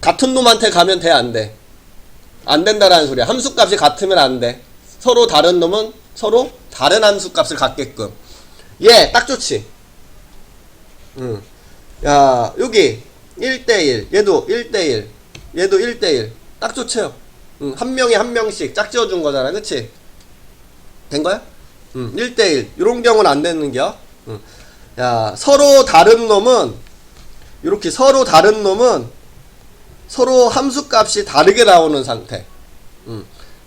같은 놈한테 가면 돼, 안 돼? 안 된다라는 소리야. 함수값이 같으면 안 돼. 서로 다른 놈은 서로 다른 함수값을 갖게끔. 얘 딱 좋지. 야, 여기 1대1, 얘도 1대1, 얘도 1대1. 딱 좋죠. 한 명이 한 명씩 짝 지어준 거잖아. 그치? 된 거야? 1대1. 요런 경우는 안 되는겨. 야, 서로 다른 놈은, 요렇게 서로 다른 놈은 서로 함수값이 다르게 나오는 상태.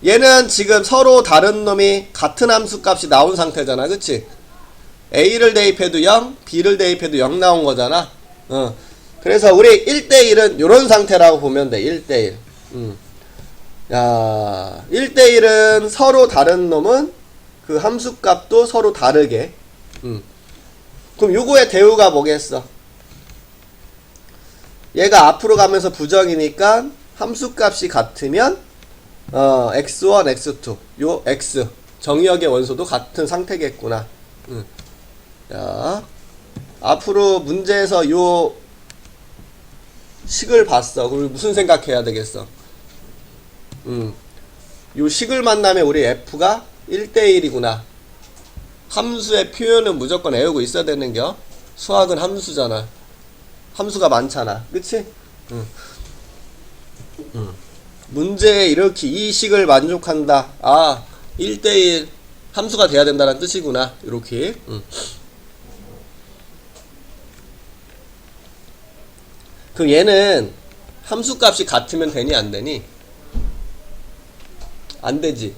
얘는 지금 서로 다른 놈이 같은 함수값이 나온 상태잖아. 그치? A를 대입해도 0, B를 대입해도 0 나온 거잖아. 그래서 우리 1대1은 요런 상태라고 보면 돼. 1대1. 야, 1대1은 서로 다른 놈은 그 함수값도 서로 다르게. 그럼 요거의 대우가 뭐겠어? 얘가 앞으로 가면서 부정이니까 함수값이 같으면 x1, x2 요 x 정의역의 원소도 같은 상태겠구나. 자, 앞으로 문제에서 요 식을 봤어. 그럼 무슨 생각해야 되겠어? 요 식을 만나면 우리 f가 1대1이구나. 함수의 표현은 무조건 외우고 있어야 되는겨. 수학은 함수잖아. 함수가 많잖아. 그치? 문제에 이렇게 이 식을 만족한다. 아, 1대1 함수가 돼야 된다는 뜻이구나. 이렇게. 그럼 얘는 함수값이 같으면 되니 안 되니? 안 되지.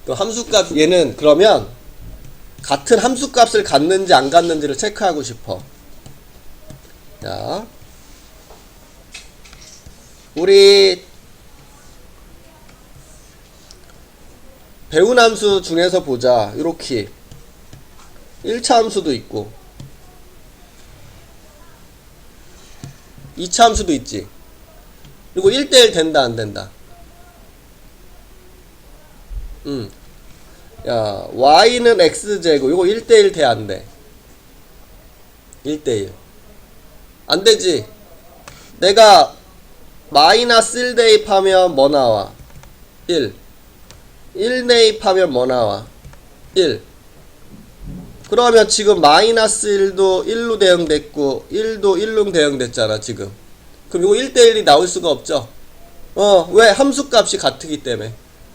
그 함수값 얘는 그러면 같은 함수값을 갖는지 안 갖는지를 체크하고 싶어. 자, 우리 배운 함수 중에서 보자. 이렇게 1차 함수도 있고 2차 함수도 있지. 그리고 1대1 된다 안 된다. 야, y는 x제곱. 이거 1대1 돼 안 돼? 1대1 안 되지. 내가 마이너스 1 대입하면 뭐 나와? 1 대입하면 뭐 나와? 1. 그러면 지금 마이너스 1도 1로 대응됐고 1도 1로 대응됐잖아 지금. 그럼 이거 1대1이 나올 수가 없죠. 왜? 함수값이 같기 때문에.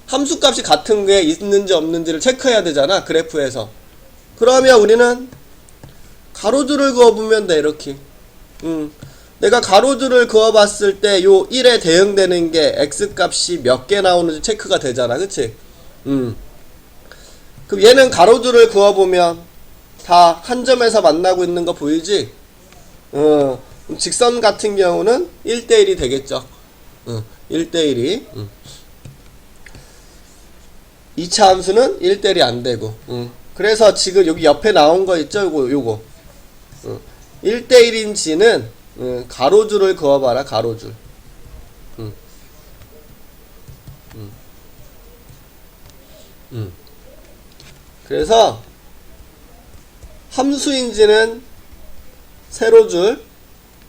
함수값이 같은 게 있는지 없는지를 체크해야 되잖아 그래프에서. 그러면 우리는 가로줄을 그어보면 돼. 이렇게. 내가 가로줄을 그어봤을 때 요 1에 대응되는 게 x값이 몇 개 나오는지 체크가 되잖아. 그치? 그럼 얘는 가로줄을 그어보면 다 한 점에서 만나고 있는 거 보이지? 직선 같은 경우는 1대1이 되겠죠. 1대1이. 2차 함수는 1대1이 안 되고. 그래서 지금 여기 옆에 나온 거 있죠? 요거. 1대1인지는 가로줄을 그어봐라. 가로줄. 그래서 함수인지는 세로줄,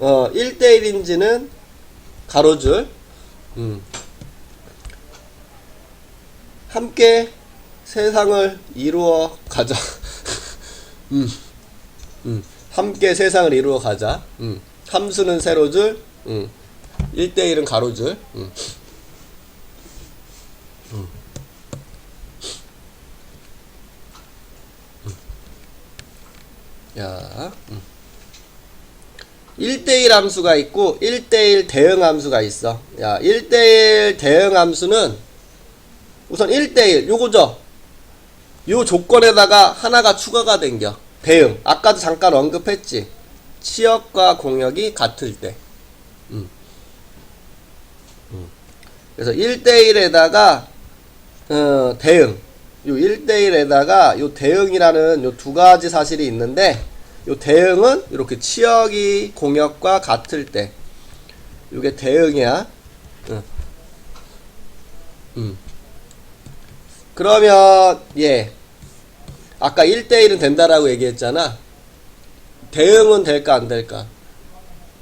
1대1인지는 가로줄. 함께 세상을 이루어 가자. 함께 세상을 이루어 가자. 함수는 세로줄, 1대1은 가로줄. 야, 1대1 함수가 있고 1대1 대응 함수가 있어. 야, 1대1 대응 함수는 우선 1대1 요거죠. 요 조건에다가 하나가 추가가 된겨. 대응. 아까도 잠깐 언급했지. 치역과 공역이 같을 때. 그래서 1대1에다가 대응. 요 1대1에다가 요 대응이라는 요 두 가지 사실이 있는데, 요 대응은 이렇게 치역이 공역과 같을 때. 요게 대응이야. 그러면 아까 1대1은 된다라고 얘기했잖아. 대응은 될까 안 될까?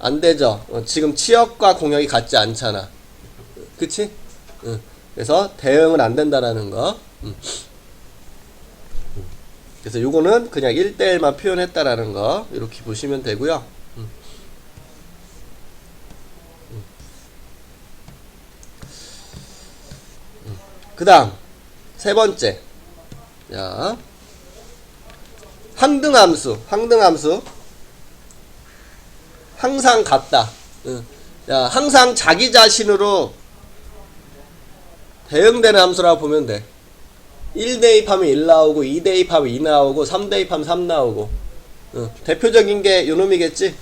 안 되죠. 지금 치역과 공역이 같지 않잖아. 그치? 그래서 대응은 안 된다라는 거. 그래서 요거는 그냥 1대1만 표현했다라는 거 이렇게 보시면 되고요. 그 다음 세 번째. 자, 항등함수. 항상 같다. 야, 항상 자기 자신으로 대응되는 함수라고 보면 돼. 1 대입하면 1 나오고 2 대입하면 2 나오고 3 대입하면 3 나오고. 대표적인 게 요놈이겠지.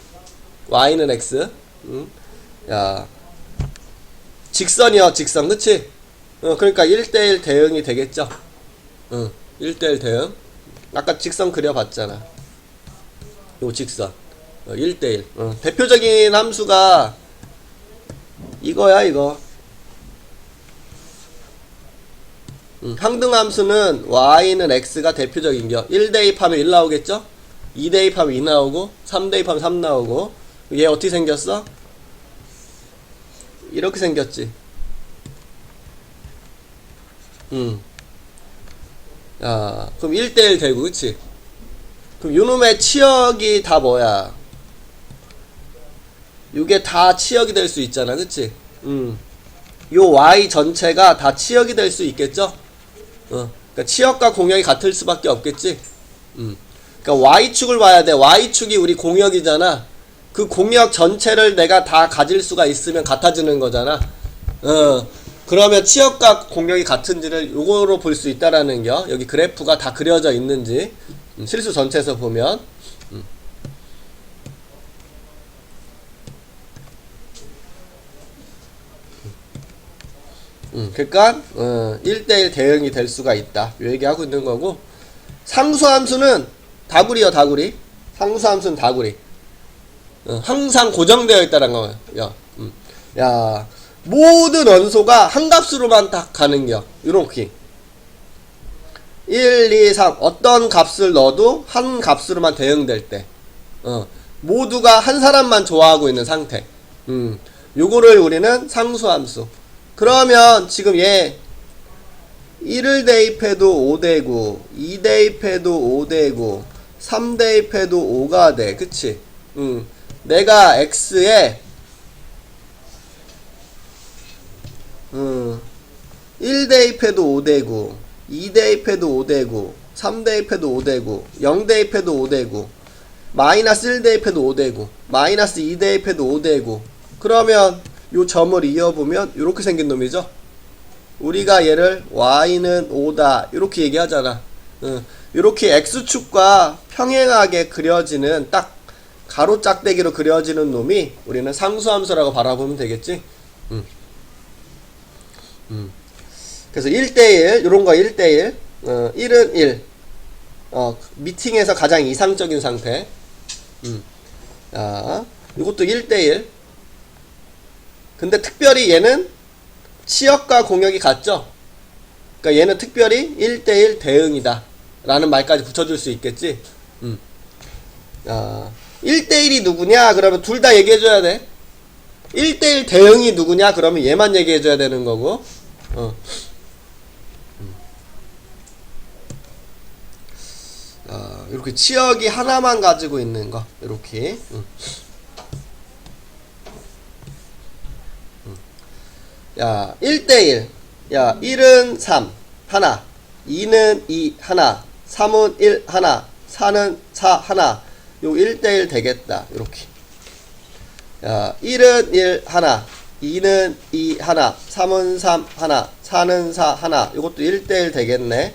y는 x. 야, 직선이요. 직선. 그치? 그러니까 1대1 대응이 되겠죠. 1대1 대응. 아까 직선 그려봤잖아. 요 직선. 1대1. 대표적인 함수가 이거야, 이거. 항등함수는 y는 x가 대표적인겨. 1 대입하면 1 나오겠죠? 2 대입하면 2 나오고 3 대입하면 3 나오고. 얘 어떻게 생겼어? 이렇게 생겼지. 야, 그럼 1대1 되고, 그치? 그럼 요놈의 치역이 다 뭐야? 요게 다 치역이 될 수 있잖아, 그치? 요 y 전체가 다 치역이 될 수 있겠죠? 그러니까 치역과 공역이 같을 수밖에 없겠지? 그러니까 y축을 봐야 돼. y축이 우리 공역이잖아. 그 공역 전체를 내가 다 가질 수가 있으면 같아지는 거잖아. 그러면 치역과 공역이 같은지를 요거로 볼 수 있다라는 겨. 여기 그래프가 다 그려져 있는지 실수 전체에서 보면. 그러니까 1대1 대응이 될 수가 있다. 요 얘기하고 있는 거고, 상수함수는 다구리요, 다구리. 상수함수는 다구리. 항상 고정되어 있다는 거예요. 야, 모든 원소가 한 값으로만 딱 가는겨. 요렇게 1, 2, 3 어떤 값을 넣어도 한 값으로만 대응될 때 모두가 한 사람만 좋아하고 있는 상태. 요거를 우리는 상수함수. 그러면 지금 얘 1을 대입해도 5되고 2 대입해도 5되고 3 대입해도 5가 돼. 그치? 내가 x에 1 대입해도 5되고 2 대입해도 5되고 3 대입해도 5되고 0 대입해도 5되고 마이너스 1 대입해도 5되고 마이너스 2 대입해도 5되고 그러면 요 점을 이어보면 이렇게 생긴 놈이죠. 우리가 얘를 y는 5다 이렇게 얘기하잖아. 이렇게 x축과 평행하게 그려지는 딱 가로 짝대기로 그려지는 놈이 우리는 상수함수라고 바라보면 되겠지. 그래서 1대1 요런거 1대1 1은 1 미팅에서 가장 이상적인 상태. 이것도 1대1. 근데 특별히 얘는 치역과 공역이 같죠. 그러니까 얘는 특별히 1대1 대응이다 라는 말까지 붙여줄 수 있겠지. 1대1이 누구냐 그러면 둘 다 얘기해줘야 돼. 1대1 대응이 누구냐 그러면 얘만 얘기해줘야 되는 거고. 이렇게 치역이 하나만 가지고 있는 거 이렇게. 야 1대1 야 1은 3 하나 2는 2 하나 3은 1 하나 4는 4 하나 요 1대1 되겠다 이렇게. 야 1은 1 하나 2는 2 하나 3은 3 하나 4는 4 하나 요것도 1대1 되겠네.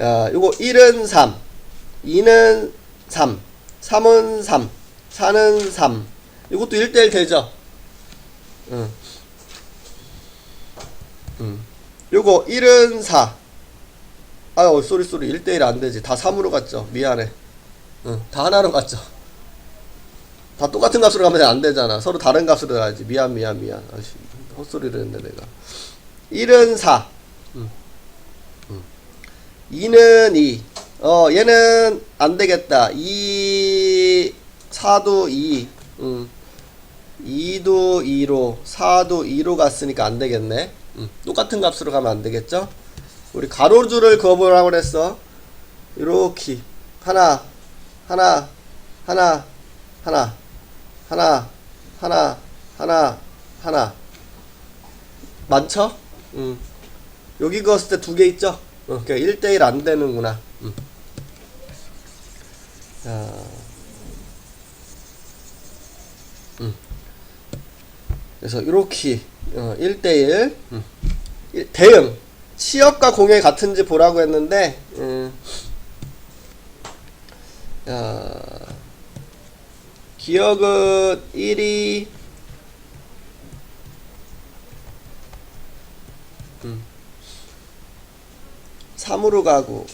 야 요거 1은 3 2는 3 3은 3 4는 3 요것도 1대1 되죠. 요거 1은 4 아유 쏘리 1대1 안되지. 다 3으로 갔죠. 미안해. 다 하나로 갔죠. 다 똑같은 값으로 가면 안되잖아. 서로 다른 값으로 가야지. 미안 아이씨, 헛소리를 했네 내가. 1은 4 2는 2 얘는 안되겠다. 4도 2 2도 2로 4도 2로 갔으니까 안되겠네. 똑같은 값으로 가면 안되겠죠. 우리 가로줄을 그어보라고 그랬어. 이렇게 하나 하나 하나 하나 하나 하나 하나 하나 많죠? 여기 그었을 때 두 개 있죠? 그러니까 1대1 안 되는구나. 자, 그래서 이렇게 1대1 대응 치역과 공역이 같은지 보라고 했는데 기억은 1이 3으로 가고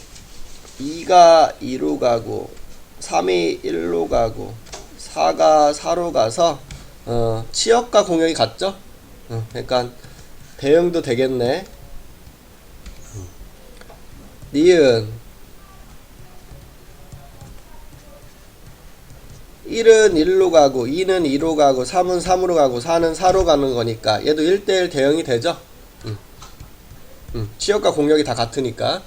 2가 2로 가고 3이 1로 가고 4가 4로 가서 치역과 공역이 같죠? 그러니까 대응도 되겠네. 니은 1은 1로 가고 2는 2로 가고 3은 3으로 가고 4는 4로 가는 거니까 얘도 1대1 대응이 되죠? 치역과 공역이 다 같으니까.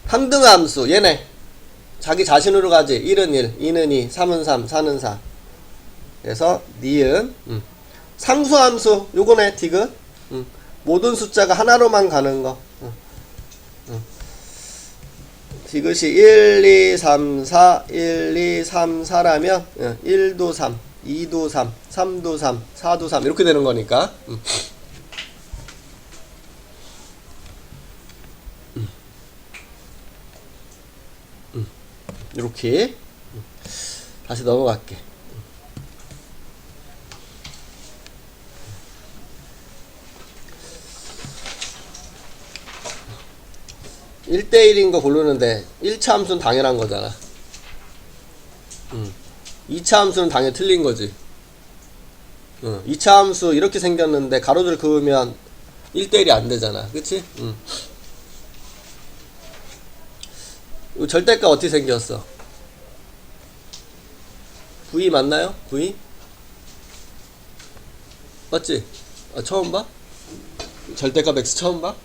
항등함수 얘네 자기 자신으로 가지. 1은 1 2는 2 3은 3 4는 4 그래서 니은 상수함수 요거네 디귿. 모든 숫자가 하나로만 가는 거. 디귿이 1 2 3 4 1 2 3 4라면 1도 3 2도 3 3도 3 4도 3 이렇게 되는 거니까. 이렇게. 다시 넘어갈게. 1대1인 거 고르는데 1차 함수는 당연한 거잖아. 2차 함수는 당연히 틀린 거지. 2차 함수 이렇게 생겼는데 가로줄 그으면 1대1이 안 되잖아. 그치? 이 절대값 어떻게 생겼어? V 맞나요? V? 맞지? 처음 봐? 절대값 X 처음 봐?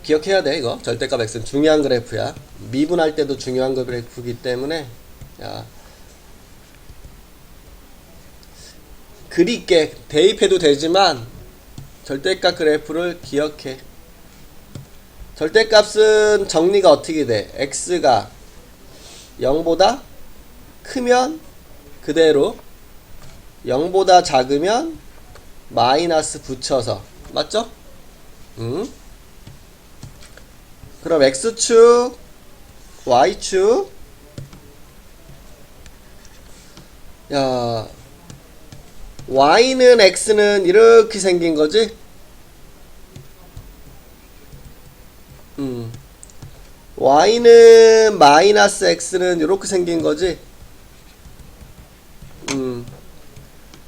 기억해야 돼. 이거 절대값 X는 중요한 그래프야. 미분할 때도 중요한 그래프이기 때문에 야, 그릴게. 대입해도 되지만 절대값 그래프를 기억해. 절대값은 정리가 어떻게 돼? X가 0보다 크면 그대로, 0보다 작으면 마이너스 붙여서. 맞죠? 그럼 X축, Y축, 야, Y는 X는 이렇게 생긴 거지? Y는 마이너스 X는 이렇게 생긴 거지?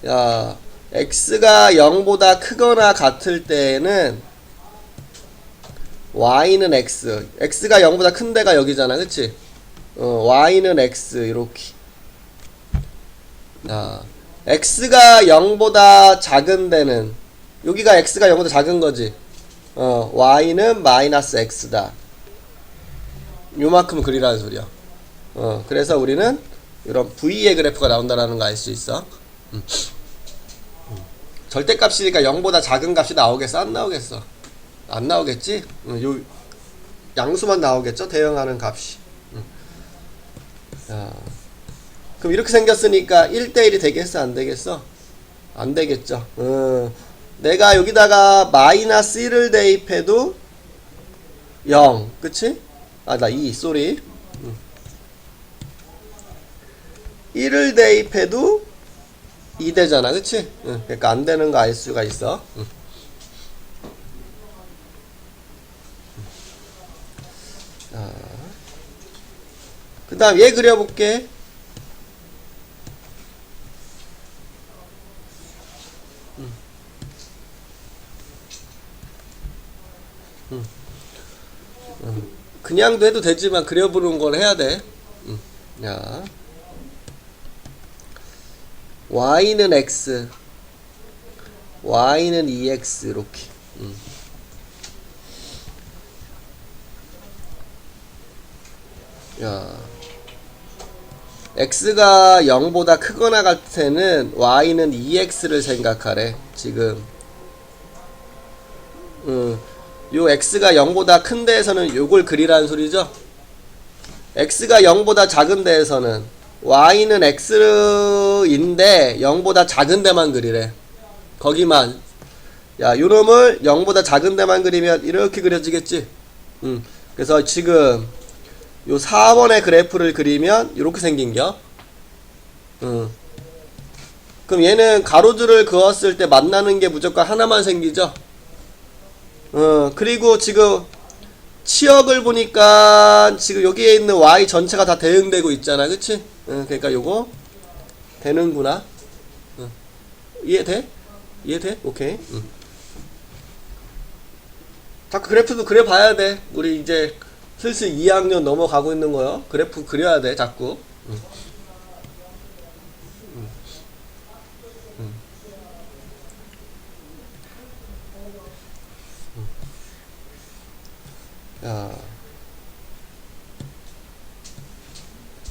야, X가 0보다 크거나 같을 때에는 Y는 X, X가 0보다 큰 데가 여기잖아. 그치? Y는 X 이렇게. 야, X가 0보다 작은 데는, 여기가 X가 0보다 작은 거지. Y는 마이너스 X다. 요만큼 그리라는 소리야. 그래서 우리는 이런 V의 그래프가 나온다라는 거 알 수 있어. 절대값이니까 0보다 작은 값이 나오겠어? 안 나오겠어? 안 나오겠지? 요 양수만 나오겠죠? 대응하는 값이. 야, 그럼 이렇게 생겼으니까 1대1이 되겠어? 안 되겠어? 안 되겠죠. 내가 여기다가 마이너스 1을 대입해도 0. 그치? 나 2. 쏘리. 1을 대입해도 2 되잖아. 그치? 그러니까 안 되는 거 알 수가 있어. 그 다음 얘 그려볼게. 그냥도 해도 되지만 그려보는 걸 해야 돼. 야, Y는 X, Y는 2X 이렇게. 야, X가 0보다 크거나 같을 때는 Y는 2X를 생각하래. 지금 요 X가 0보다 큰 데에서는 요걸 그리라는 소리죠. X가 0보다 작은 데에서는 Y는 X인데 0보다 작은 데만 그리래. 거기만. 야, 요놈을 0보다 작은 데만 그리면 이렇게 그려지겠지. 그래서 지금 요 4번의 그래프를 그리면 이렇게 생긴겨. 그럼 얘는 가로줄을 그었을 때 만나는 게 무조건 하나만 생기죠. 그리고 지금 치역을 보니까 지금 여기에 있는 Y 전체가 다 대응되고 있잖아. 그치? 그러니까 요거 되는구나. 이해돼? 이해돼? 오케이. 자꾸 그래프도 그려봐야 돼. 우리 이제 슬슬 2학년 넘어가고 있는 거요. 그래프 그려야 돼. 자꾸. 야,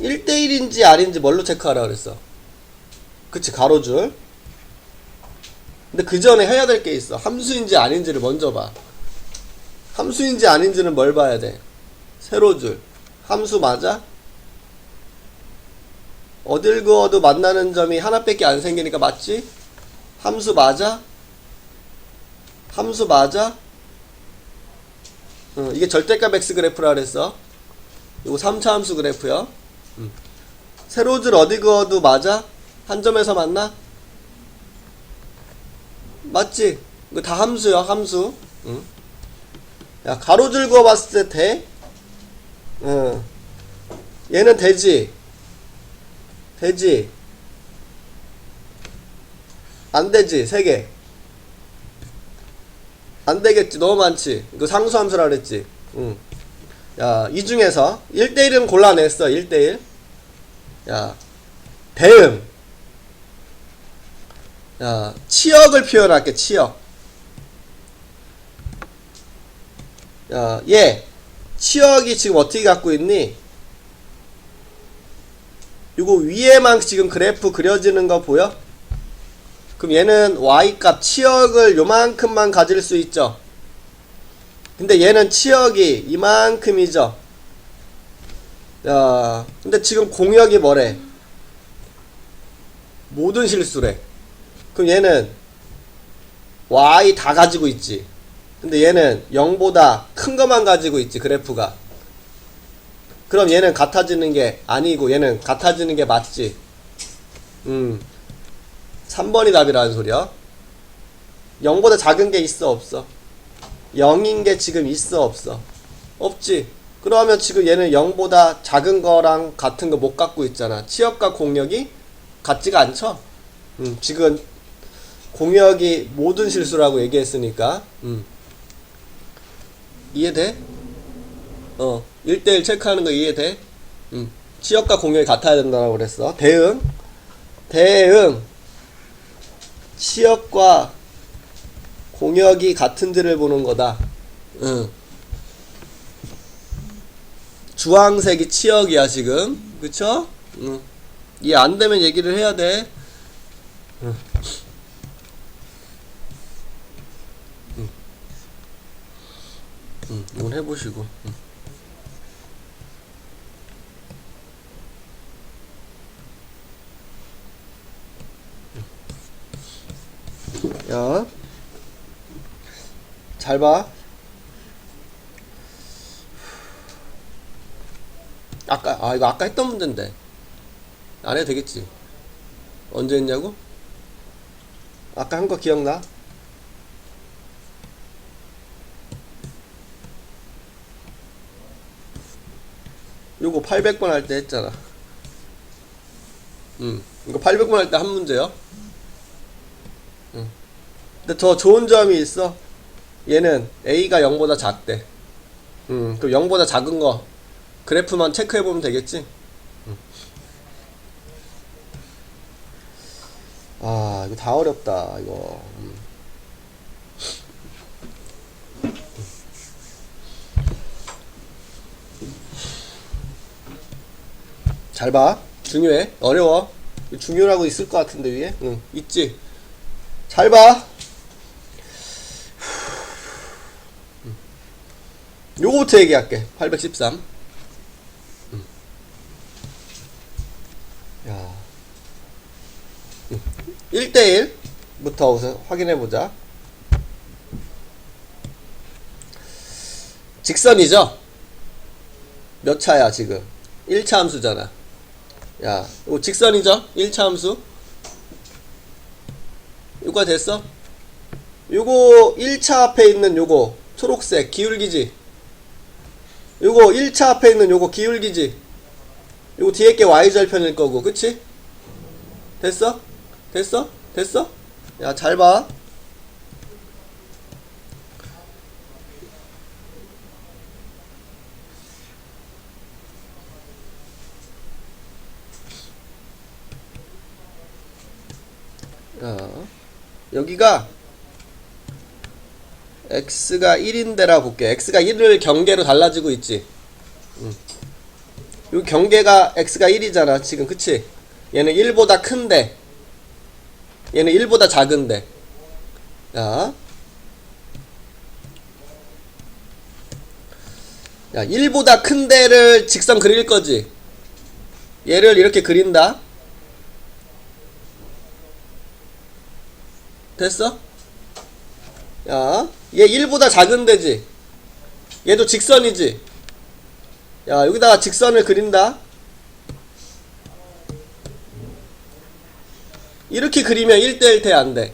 1대1인지 아닌지 뭘로 체크하라 그랬어? 그치, 가로줄. 근데 그 전에 해야 될 게 있어. 함수인지 아닌지를 먼저 봐. 함수인지 아닌지는 뭘 봐야 돼? 세로줄. 함수 맞아? 어딜 그어도 만나는 점이 하나밖에 안 생기니까 맞지? 함수 맞아? 함수 맞아? 이게 절대값 X 그래프라 그랬어. 이거 3차 함수 그래프요. 세로줄 어디 그어도 맞아? 한 점에서 만나? 맞지? 이거 다 함수야, 함수. 응. 야, 가로줄 그어봤을 때 돼? 응. 얘는 되지? 되지? 안 되지? 3개. 안 되겠지? 너무 많지? 이거 상수함수라 그랬지? 응. 야, 이 중에서 1대1은 골라냈어. 1대1. 야, 대응. 야, 치역을 표현할게. 치역. 야, 얘 치역이 지금 어떻게 갖고 있니? 이거 위에만 지금 그래프 그려지는 거 보여? 그럼 얘는 y값 치역을 요만큼만 가질 수 있죠. 근데 얘는 치역이 이만큼이죠. 야, 근데 지금 공역이 뭐래? 모든 실수래. 그럼 얘는 y 다 가지고 있지. 근데 얘는 0보다 큰 것만 가지고 있지, 그래프가. 그럼 얘는 같아지는 게 아니고 얘는 같아지는 게 맞지. 3번이 답이라는 소리야. 0보다 작은 게 있어, 없어? 0인 게 지금 있어, 없어? 없지. 그러면 지금 얘는 0보다 작은 거랑 같은 거 못 갖고 있잖아. 치역과 공역이 같지가 않죠? 지금 공역이 모든 실수라고 얘기했으니까. 이해돼? 1대1 체크하는 거 이해돼? 치역과 공역이 같아야 된다고 그랬어. 대응. 대응. 치역과 공역이 같은지를 보는 거다. 주황색이 치역이야, 지금. 그쵸? 이해 안 되면 얘기를 해야 돼. 이건 해보시고. 야, 잘 봐. 이거 아까 했던 문제인데. 안 해도 되겠지. 언제 했냐고? 아까 한 거 기억나? 요거 800번 할 때 했잖아. 이거 800번 할 때 한 문제요. 근데 더 좋은 점이 있어. 얘는 A가 0보다 작대. 그럼 0보다 작은 거 그래프만 체크해보면 되겠지? 아, 이거 다 어렵다, 이거. 잘 봐. 중요해. 어려워. 중요하고 있을 것 같은데, 위에? 있지. 잘 봐. 요거부터 얘기할게. 813. 야. 1대1부터 우선 확인해보자. 직선이죠? 몇 차야, 지금? 1차 함수잖아. 야, 이거 직선이죠? 1차 함수. 요거 됐어? 요거 1차 앞에 있는 요거 초록색 기울기지. 요거 1차 앞에 있는 요거 기울기지. 요거 뒤에 게 y절편일 거고, 그치? 됐어? 됐어? 됐어? 야, 잘 봐. 여기가 x가 1인데라 볼게. x가 1을 경계로 달라지고 있지. 요 경계가 x가 1이잖아 지금, 그치? 얘는 1보다 큰데 얘는 1보다 작은데. 야, 1보다 큰 데를 직선 그릴 거지. 얘를 이렇게 그린다. 됐어? 야, 얘 1보다 작은 데지. 얘도 직선이지. 야, 여기다가 직선을 그린다. 이렇게 그리면 1대1 돼, 안 돼?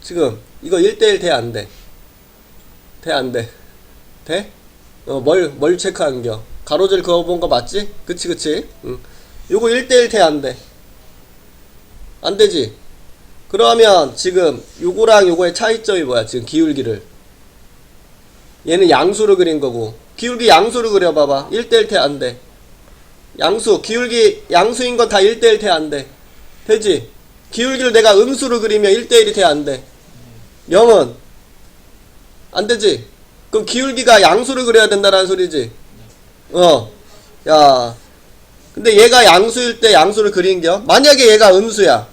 지금 이거 1대1 돼, 안 돼? 돼, 안 돼? 돼? 뭘 체크한겨? 가로줄 그어본 거 맞지? 그치, 그치? 응. 요거 1대1 돼, 안 돼? 안 되지? 그러면 지금 요거랑 요거의 차이점이 뭐야? 지금 기울기를. 얘는 양수로 그린 거고, 기울기 양수로 그려봐봐. 1대1 돼, 안 돼? 양수, 기울기 양수인 건 다 1대1 돼, 안 돼? 되지? 기울기를 내가 음수로 그리면 1대1이 돼, 안 돼? 0은? 안 되지? 그럼 기울기가 양수를 그려야 된다라는 소리지? 야. 근데 얘가 양수일 때 양수를 그린겨? 만약에 얘가 음수야.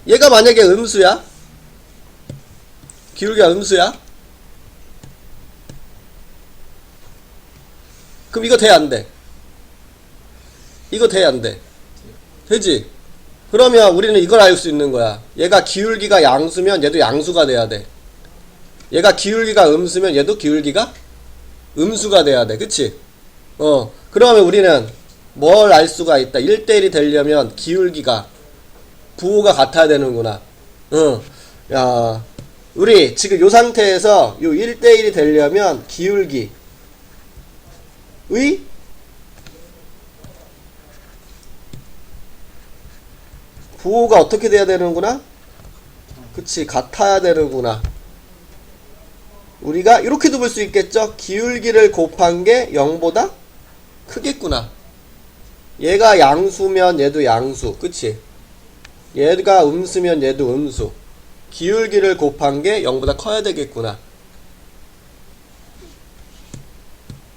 얘가 만약에 음수야? 기울기가 음수야? 그럼 이거 돼, 안 돼? 이거 돼, 안 돼? 되지? 그러면 우리는 이걸 알 수 있는 거야. 얘가 기울기가 양수면 얘도 양수가 돼야 돼. 얘가 기울기가 음수면 얘도 기울기가 음수가 돼야 돼. 그치? 그러면 우리는 뭘 알 수가 있다. 1대1이 되려면 기울기가 부호가 같아야 되는구나. 야, 우리 지금 요 상태에서 요 1대1이 되려면 기울기의 부호가 어떻게 돼야 되는구나? 그치, 같아야 되는구나. 우리가 이렇게도 볼 수 있겠죠? 기울기를 곱한 게 0보다 크겠구나. 얘가 양수면 얘도 양수. 그치? 얘가 음수면 얘도 음수. 기울기를 곱한 게 0보다 커야 되겠구나.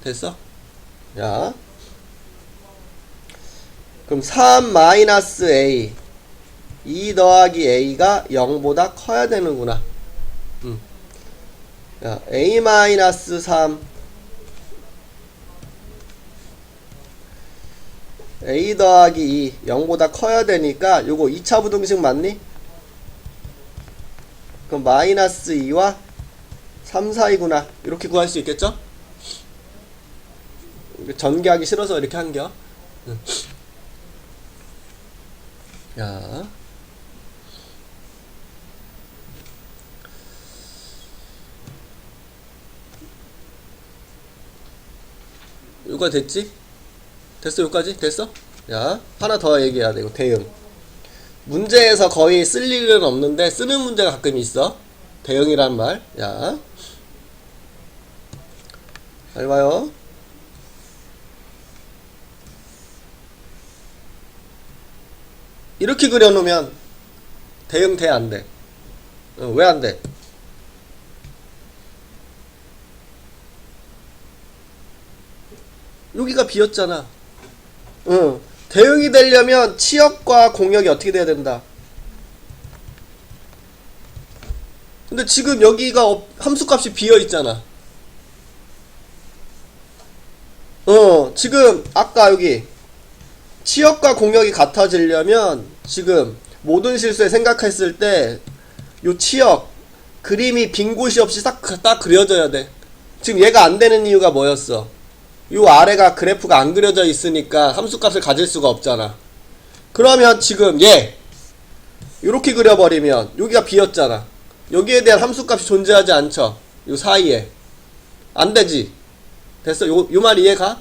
됐어? 야, 그럼 3-a 2 더하기 a가 0보다 커야 되는구나. 야, a-3 a 더하기 2 0보다 커야 되니까 요거 2차 부등식 맞니? 그럼 마이너스 2와 3 사이구나. 이렇게 구할 수 있겠죠? 전개하기 싫어서 이렇게 한겨. 야, 요거 됐지? 됐어? 요까지? 됐어? 야, 하나 더 얘기해야 돼. 이거 대응. 문제에서 거의 쓸 일은 없는데 쓰는 문제가 가끔 있어. 대응이란 말. 야, 잘 봐요. 이렇게 그려놓으면 대응 돼, 안 돼? 왜 안 돼? 여기가 비었잖아. 대응이 되려면 치역과 공역이 어떻게 돼야 된다? 근데 지금 여기가 함수값이 비어있잖아. 지금 아까 여기 치역과 공역이 같아지려면 지금 모든 실수에 생각했을 때 요 치역 그림이 빈 곳이 없이 딱 그려져야 돼. 지금 얘가 안 되는 이유가 뭐였어? 요 아래가 그래프가 안 그려져 있으니까 함수값을 가질 수가 없잖아. 그러면 지금 얘 요렇게 그려버리면 여기가 비었잖아. 여기에 대한 함수값이 존재하지 않죠. 요 사이에 안 되지. 됐어? 요 말 이해가?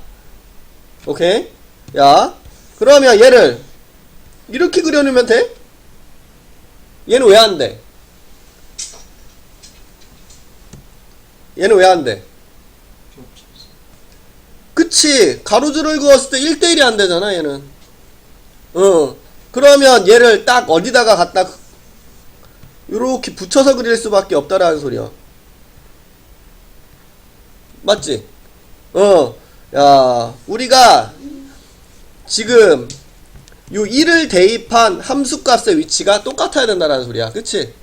오케이? 야, 그러면 얘를 이렇게 그려놓으면 돼? 얘는 왜 안 돼? 얘는 왜 안 돼? 그치, 가로줄을 그었을 때 1대1이 안 되잖아, 얘는. 그러면 얘를 딱 어디다가 갖다 요렇게 붙여서 그릴 수밖에 없다라는 소리야. 맞지? 야, 우리가 지금 요 1을 대입한 함수값의 위치가 똑같아야 된다는 소리야. 그치?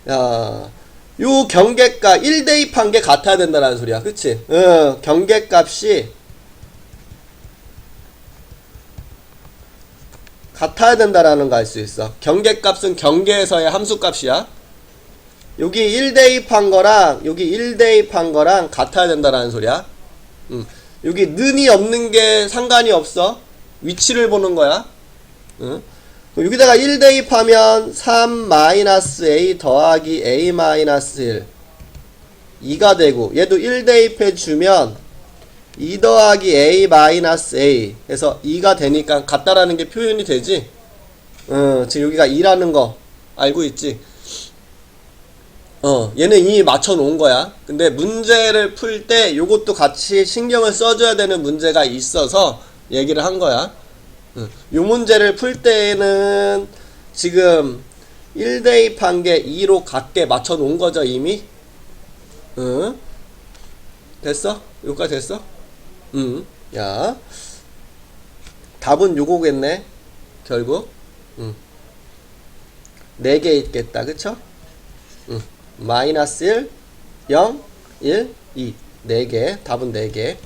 야, 요 경계값 1 대입한 게 같아야 된다는 소리야. 그치? 경계값이 같아야 된다라는 거 알 수 있어. 경계값은 경계에서의 함수값이야. 여기 1 대입한 거랑 여기 1 대입한 거랑 같아야 된다라는 소리야. 여기 는이 없는 게 상관이 없어. 위치를 보는 거야. 여기다가 1 대입하면 3-a 더하기 a-1 2가 되고, 얘도 1 대입해 주면 2 더하기 a-a 해서 2가 되니까 같다라는 게 표현이 되지. 지금 여기가 2라는 거 알고 있지. 얘는 이미 맞춰 놓은 거야. 근데 문제를 풀 때 요것도 같이 신경을 써줘야 되는 문제가 있어서 얘기를 한 거야. 요 문제를 풀 때는 지금 1 대입한 게 2로 같게 맞춰 놓은 거죠, 이미. 됐어? 여기까지 됐어? 야, 답은 요거겠네, 결국. 4개 있겠다, 그쵸? 마이너스 1, 0, 1, 2. 4개. 답은 4개.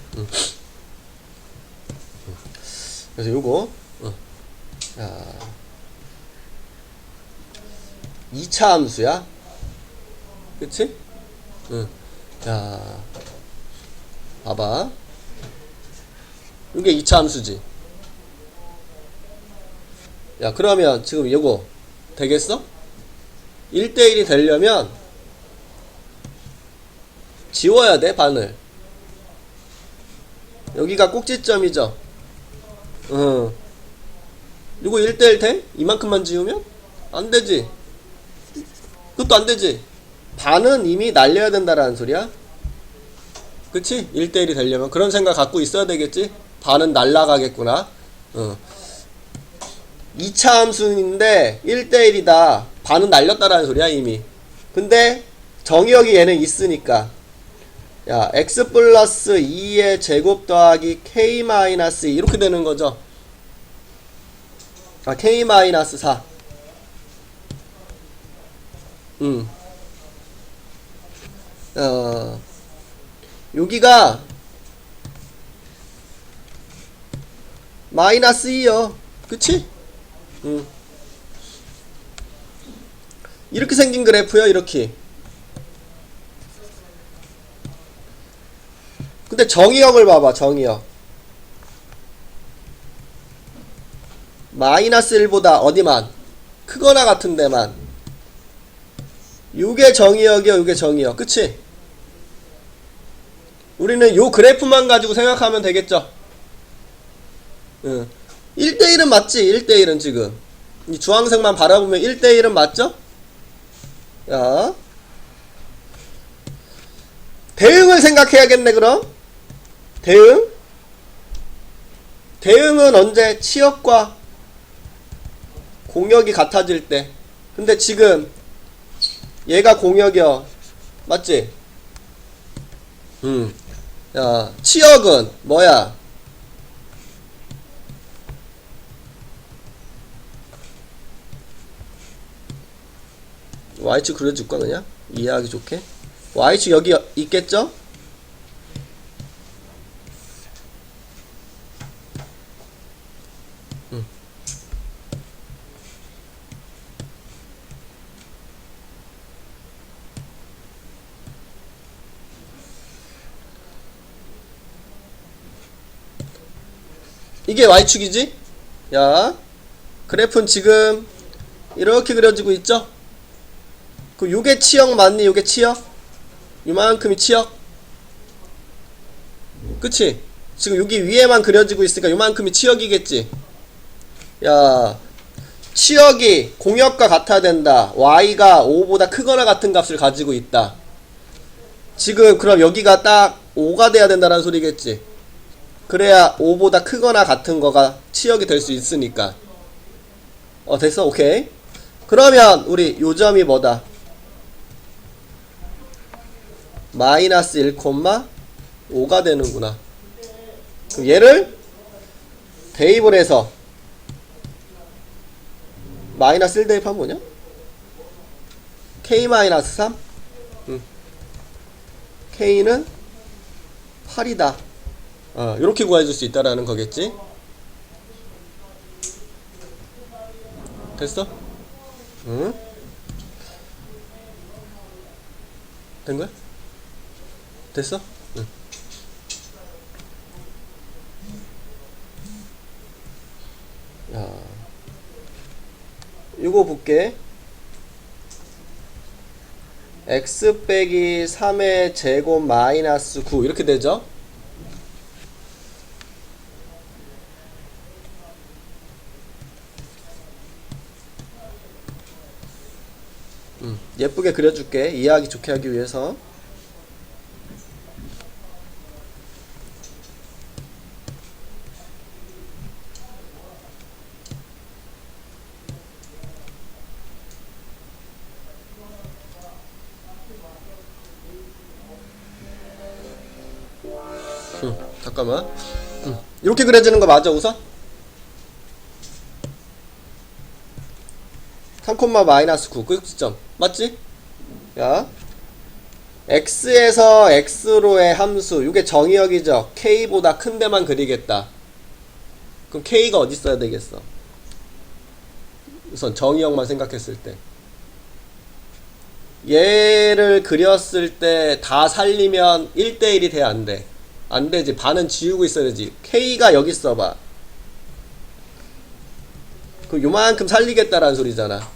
그래서 요거, 자, 2차 함수야. 그치? 자, 봐봐. 이게 2차 함수지. 야, 그러면 지금 요거 되겠어? 1대1이 되려면 지워야 돼, 반을. 여기가 꼭지점이죠. 이거 1대1 돼? 이만큼만 지우면? 안 되지. 그것도 안 되지. 반은 이미 날려야 된다라는 소리야. 그치? 1대1이 되려면 그런 생각 갖고 있어야 되겠지? 반은 날라가겠구나. 2차 함수인데 1대1이다. 반은 날렸다라는 소리야, 이미. 근데 정의역이 얘는 있으니까, 야, x 플러스 2의 제곱 더하기 k 마이너스 2 이렇게 되는 거죠. 아, k 마이너스 4. 여기가 마이너스 2요. 그치? 이렇게 생긴 그래프요, 이렇게. 근데 정의역을 봐봐, 정의역. 마이너스 1보다 어디만? 크거나 같은 데만. 요게 정의역이요, 요게 정의역. 그치? 우리는 요 그래프만 가지고 생각하면 되겠죠? 1대1은 맞지, 1대1은 지금. 이 주황색만 바라보면 1대1은 맞죠? 야. 대응을 생각해야겠네, 그럼? 대응? 대응은 언제? 치역과 공역이 같아질 때. 근데 지금 얘가 공역이야. 맞지? 야, 치역은 뭐야? Y축 그려줄까, 그냥? 이해하기 좋게. Y축 여기 있겠죠? 이게 Y축이지? 야, 그래프는 지금 이렇게 그려지고 있죠? 그 요게 치역 맞니? 요게 치역? 요만큼이 치역? 그치? 지금 여기 위에만 그려지고 있으니까 요만큼이 치역이겠지? 야, 치역이 공역과 같아야 된다. Y가 5보다 크거나 같은 값을 가지고 있다. 지금 그럼 여기가 딱 5가 돼야 된다는 소리겠지? 그래야 5보다 크거나 같은 거가 치역이 될 수 있으니까. 됐어? 오케이. 그러면 우리 요점이 뭐다? 마이너스 1,5가 되는구나. 그럼 얘를 대입을 해서 마이너스 1 대입하면 뭐냐? k 마이너스 3? k는 8이다. 이렇게 구해줄 수 있다라는 거겠지? 됐어? 응? 된 거야? 됐어? 응. 야, 이거 볼게. x 빼기 3의 제곱 마이너스 9 이렇게 되죠? 예쁘게 그려줄게. 이해하기 좋게 하기 위해서. 잠깐만. 이렇게 그려지는 거 맞아 우선? 3, 마이너스 9 그 시점 맞지? 야, x에서 x로의 함수 이게 정의역이죠. k보다 큰 데만 그리겠다. 그럼 k가 어디 있어야 되겠어? 우선 정의역만 생각했을 때 얘를 그렸을 때 다 살리면 1대1이 돼 안 돼? 안 되지. 반은 지우고 있어야지. k가 여기 있어봐. 그럼 요만큼 살리겠다라는 소리잖아.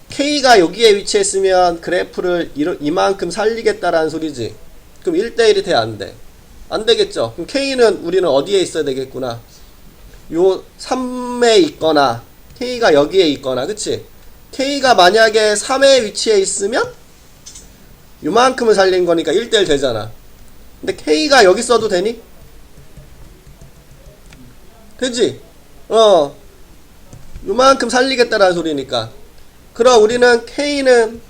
k가 여기에 위치했으면 그래프를 이만큼 살리겠다라는 소리지. 그럼 1대1이 돼 안 돼? 안 되겠죠. 그럼 k는 우리는 어디에 있어야 되겠구나. 요 3에 있거나 k가 여기에 있거나 그치? k가 만약에 3의 위치에 있으면 요만큼을 살린 거니까 1대1 되잖아. 근데 k가 여기 써도 되니? 되지? 요만큼 살리겠다라는 소리니까. 그럼 우리는 k는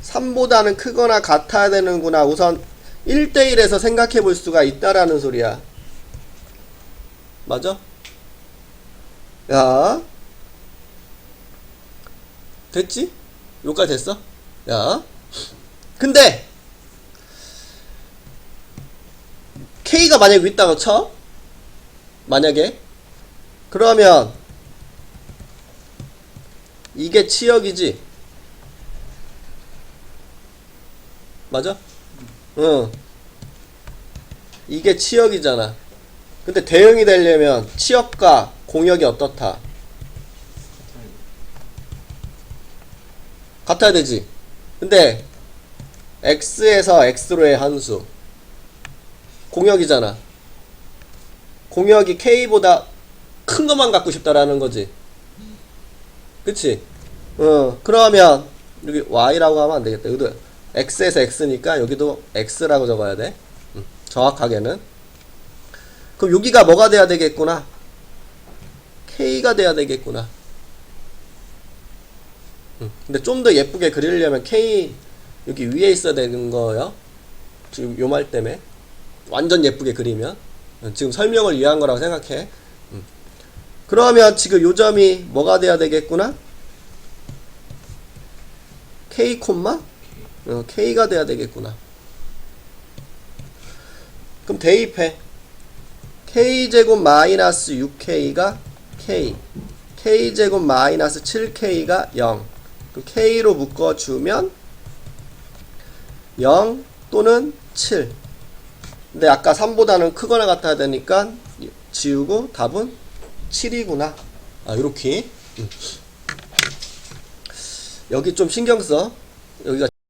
3보다는 크거나 같아야 되는구나. 우선 1대1에서 생각해 볼 수가 있다라는 소리야. 맞아? 야, 됐지? 여기까지 됐어? 야, 근데 k가 만약에 여기 있다고 쳐? 만약에 그러면 이게 치역이지? 맞아? 응. 이게 치역이잖아. 근데 대응이 되려면 치역과 공역이 어떻다? 같아야 되지. 근데 x에서 x로의 함수 공역이잖아. 공역이 k보다 큰 것만 갖고 싶다라는 거지. 그치? 그러면 여기 y라고 하면 안 되겠다. 여기도 x에서 x니까 여기도 x라고 적어야 돼. 정확하게는. 그럼 여기가 뭐가 돼야 되겠구나? k가 돼야 되겠구나. 근데 좀 더 예쁘게 그리려면 k 여기 위에 있어야 되는 거예요. 지금 요 말 때문에 완전 예쁘게 그리면 지금 설명을 위한 거라고 생각해. 그러면 지금 요 점이 뭐가 돼야 되겠구나? k 콤마? k가 돼야 되겠구나. 그럼 대입해. k제곱 마이너스 6k가 k, k제곱 마이너스 7k가 0. 그럼 k로 묶어주면 0 또는 7. 근데 아까 3보다는 크거나 같아야 되니까 지우고 답은 7이구나. 요렇게. 여기 좀 신경써. 여기가